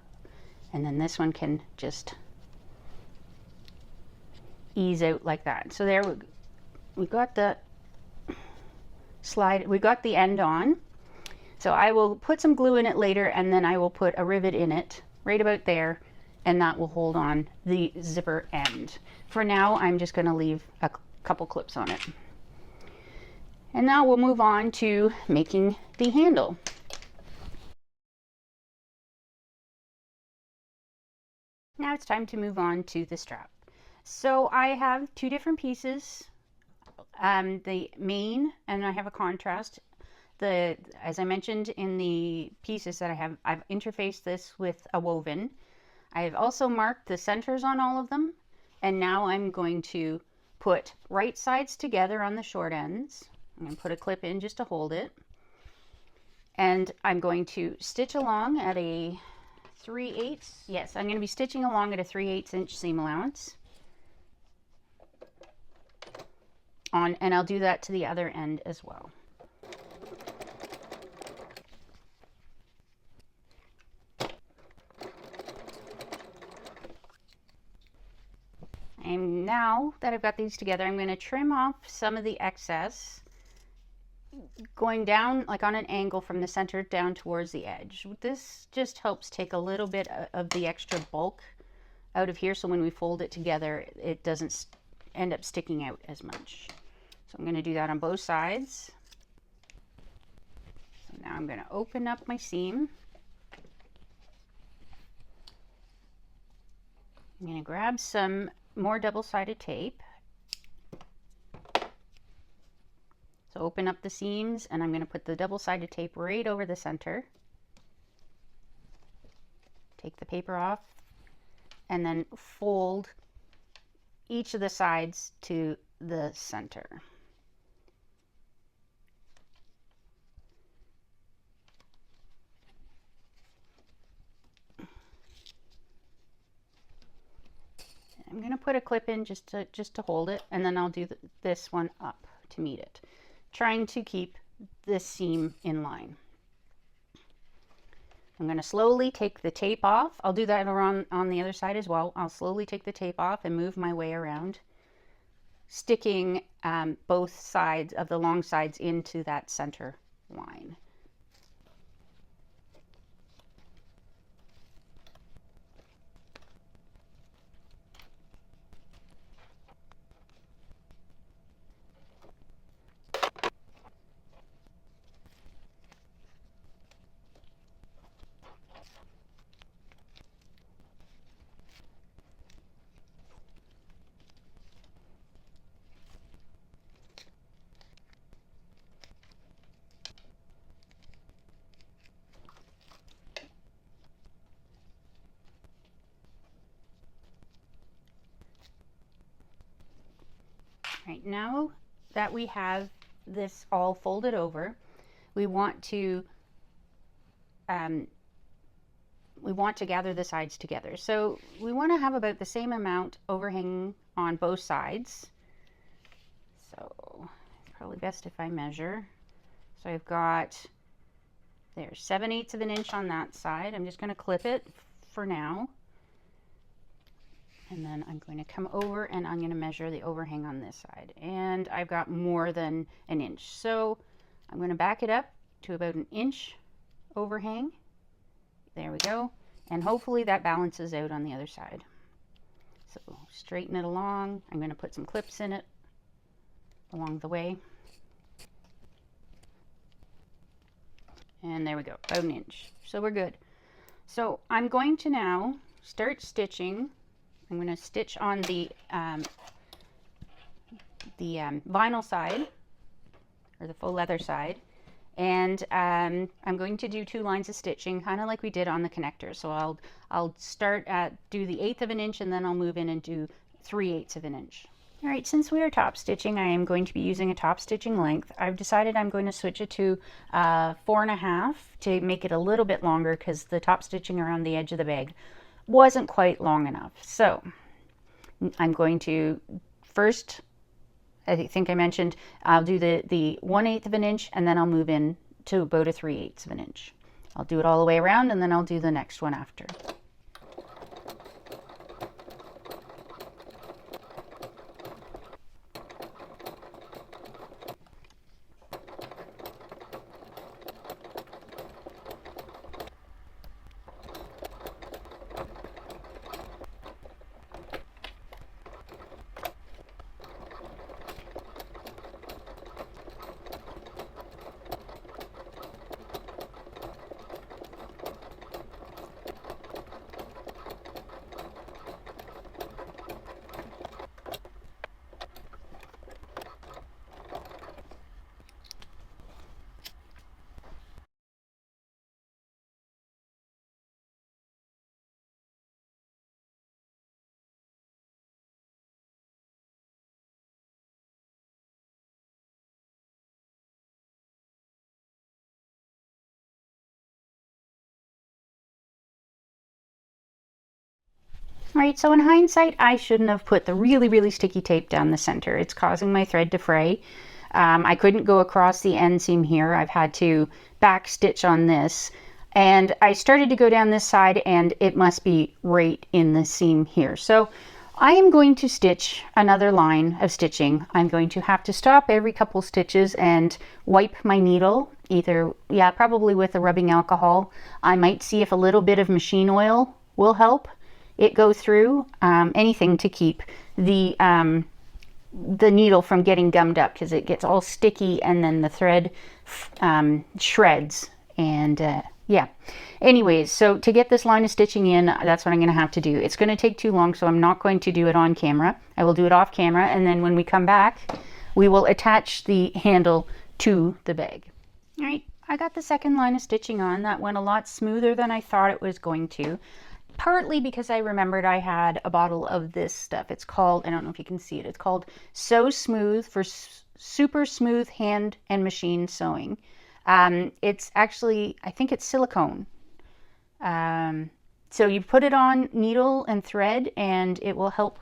and then this one can just ease out like that. So there we got the slide, we got the end on. So I will put some glue in it later, and then I will put a rivet in it right about there, and that will hold on the zipper end. For now, I'm just going to leave a couple clips on it. And now we'll move on to making the handle. now it's time to move on to the strap. So I have two different pieces, the main, and I have a contrast. As I mentioned in the pieces that I have, I've interfaced this with a woven. I've also marked the centers on all of them, and now I'm going to put right sides together on the short ends. I'm going to put a clip in just to hold it. And I'm going to stitch along at a 3/8. Yes, I'm going to be stitching along at a 3/8 inch seam allowance. And I'll do that to the other end as well. And now that I've got these together, I'm going to trim off some of the excess, going down like on an angle from the center down towards the edge. This just helps take a little bit of the extra bulk out of here, so when we fold it together, it doesn't end up sticking out as much. So I'm going to do that on both sides. So now I'm going to open up my seam. I'm going to grab some more double-sided tape. So open up the seams, and I'm going to put the double-sided tape right over the center. Take the paper off, and then fold each of the sides to the center. I'm going to put a clip in just to hold it, and then I'll do this one up to meet it, trying to keep this seam in line. I'm going to slowly take the tape off. I'll do that around on the other side as well. I'll slowly take the tape off and move my way around, sticking both sides of the long sides into that center line. Right, now that we have this all folded over, we want to gather the sides together. So we want to have about the same amount overhanging on both sides. So it's probably best if I measure. So I've got there 7/8 of an inch on that side. I'm just going to clip it for now. And then I'm going to come over and I'm going to measure the overhang on this side. And I've got more than an inch. So I'm going to back it up to about an inch overhang. There we go. And hopefully that balances out on the other side. So straighten it along. I'm going to put some clips in it along the way. And there we go, about an inch. So we're good. So I'm going to now start stitching. I'm going to stitch on the vinyl side, or the faux leather side, and I'm going to do 2 lines of stitching, kind of like we did on the connector. So I'll start at do the 1/8 of an inch, and then I'll move in and do 3/8 of an inch. All right, since we are top stitching, I am going to be using a top stitching length. I've decided I'm going to switch it to 4.5 to make it a little bit longer, because the top stitching around the edge of the bag wasn't quite long enough. So I'm going to first, I think I mentioned, I'll do the 1/8 of an inch, and then I'll move in to about a 3/8 of an inch. I'll do it all the way around, and then I'll do the next one after. All right, so in hindsight, I shouldn't have put the really, really sticky tape down the center. It's causing my thread to fray. I couldn't go across the end seam here. I've had to back stitch on this. And I started to go down this side and it must be right in the seam here. So I am going to stitch another line of stitching. I'm going to have to stop every couple stitches and wipe my needle, either, yeah, probably with a rubbing alcohol. I might see if a little bit of machine oil will help it go through, anything to keep the needle from getting gummed up, because it gets all sticky and then the thread shreds. And yeah, anyways, so to get this line of stitching in, that's what I'm going to have to do. It's going to take too long, so I'm not going to do it on camera. I will do it off camera, and then when we come back, we will attach the handle to the bag. All right, I got the second line of stitching on. That went a lot smoother than I thought it was going to. Partly because I remembered I had a bottle of this stuff. It's called, I don't know if you can see it, it's called So Smooth for Super Smooth Hand and Machine Sewing. It's actually, I think it's silicone. So you put it on needle and thread and it will help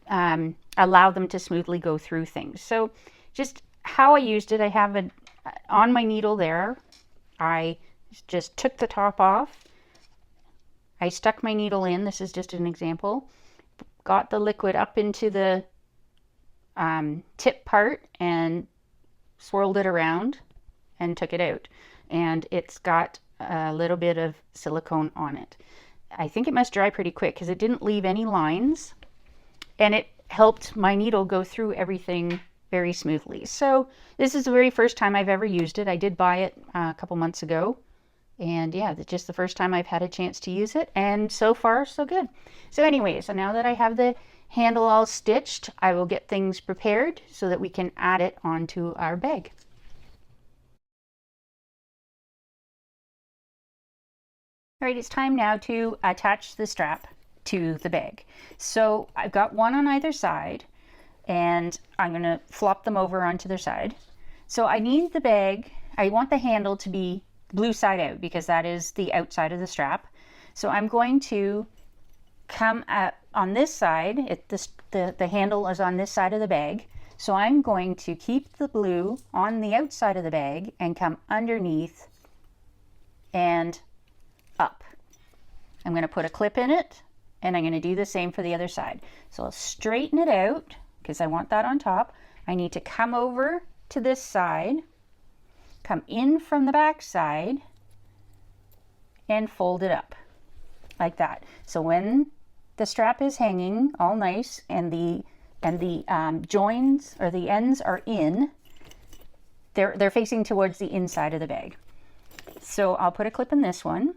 allow them to smoothly go through things. So just how I used it, I have it on my needle there. I just took the top off. I stuck my needle in, this is just an example, got the liquid up into the tip part and swirled it around and took it out. And it's got a little bit of silicone on it. I think it must dry pretty quick because it didn't leave any lines and it helped my needle go through everything very smoothly. So this is the very first time I've ever used it. I did buy it a couple months ago. And yeah, it's just the first time I've had a chance to use it, and so far so good. So anyway, so now that I have the handle all stitched, I will get things prepared so that we can add it onto our bag. All right, it's time now to attach the strap to the bag. So I've got one on either side, and I'm going to flop them over onto their side. So I need the bag, I want the handle to be blue side out because that is the outside of the strap. So I'm going to come on this side, the handle is on this side of the bag. So I'm going to keep the blue on the outside of the bag and come underneath and up. I'm going to put a clip in it and I'm going to do the same for the other side. So I'll straighten it out because I want that on top. I need to come over to this side, come in from the back side and fold it up like that. So when the strap is hanging all nice and the joins or the ends are in, they're facing towards the inside of the bag. So I'll put a clip in this one.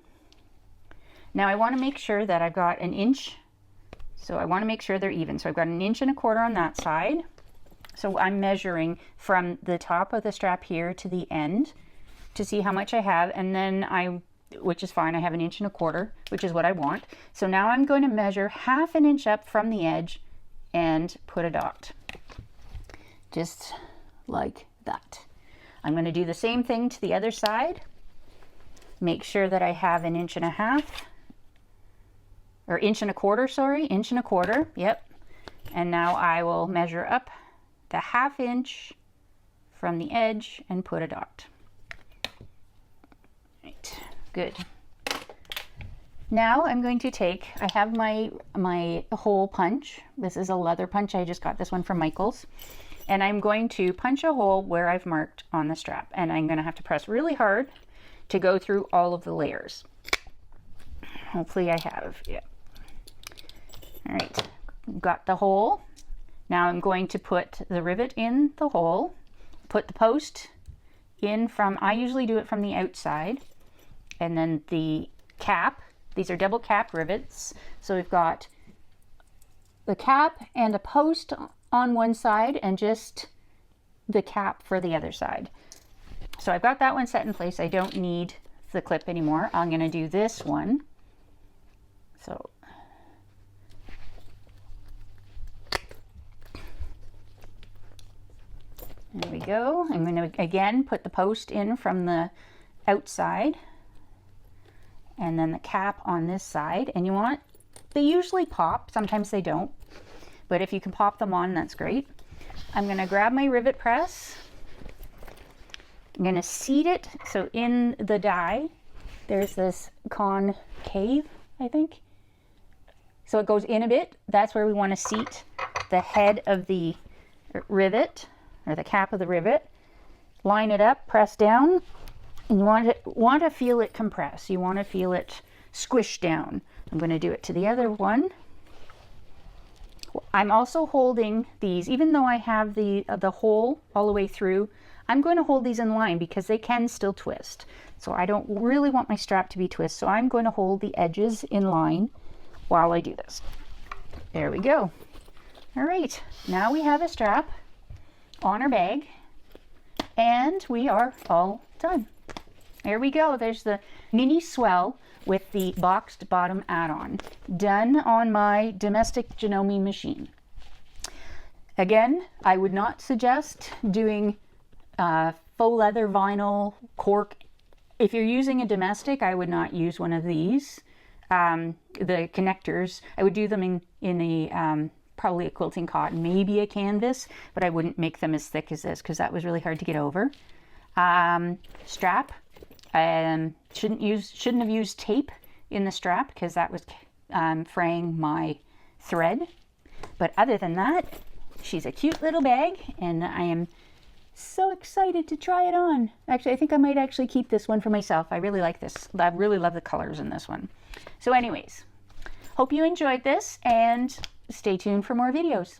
Now I want to make sure that I've got an inch. So I want to make sure they're even. So I've got 1.25 inches on that side. So I'm measuring from the top of the strap here to the end to see how much I have, and then which is fine, I have 1.25 inches, which is what I want. So now I'm going to measure 1/2 inch up from the edge and put a dot. Just like that. I'm going to do the same thing to the other side. Make sure that I have 1.5 inches, or 1.25 inches, sorry, 1.25 inches, yep. And now I will measure up the 1/2 inch from the edge and put a dot. Right, good. Now I'm going to take, I have my hole punch. This is a leather punch. I just got this one from Michael's. And I'm going to punch a hole where I've marked on the strap. And I'm going to have to press really hard to go through all of the layers. Hopefully I have, yeah. All right, got the hole. Now I'm going to put the rivet in the hole, put the post in from, I usually do it from the outside, and then the cap. These are double cap rivets. So we've got the cap and a post on one side and just the cap for the other side. So I've got that one set in place. I don't need the clip anymore. I'm going to do this one. So there we go. I'm going to again put the post in from the outside and then the cap on this side, and you want They usually pop, sometimes they don't, but if you can pop them on, that's great. I'm going to grab my rivet press. I'm going to seat it. So in the die, there's this concave, I think. So it goes in a bit. That's where we want to seat the head of the rivet, or the cap of the rivet. Line it up, press down, and you want to feel it compress. You want to feel it squish down. I'm going to do it to the other one. I'm also holding these, even though I have the hole all the way through, I'm going to hold these in line because they can still twist. So I don't really want my strap to be twist, so I'm going to hold the edges in line while I do this. There we go. All right, now we have a strap on our bag, and we are all done. There we go. There's the Mini Swell with the boxed bottom add-on, done on my domestic Janome machine. Again, I would not suggest doing faux leather, vinyl, cork. If you're using a domestic, I would not use one of these. The connectors, I would do them in a probably a quilting cotton, maybe a canvas, but I wouldn't make them as thick as this because that was really hard to get over. Strap. Shouldn't have used tape in the strap because that was fraying my thread. But other than that, she's a cute little bag, and I am so excited to try it on. Actually, I think I might actually keep this one for myself. I really like this. I really love the colors in this one. So anyways, hope you enjoyed this, and stay tuned for more videos.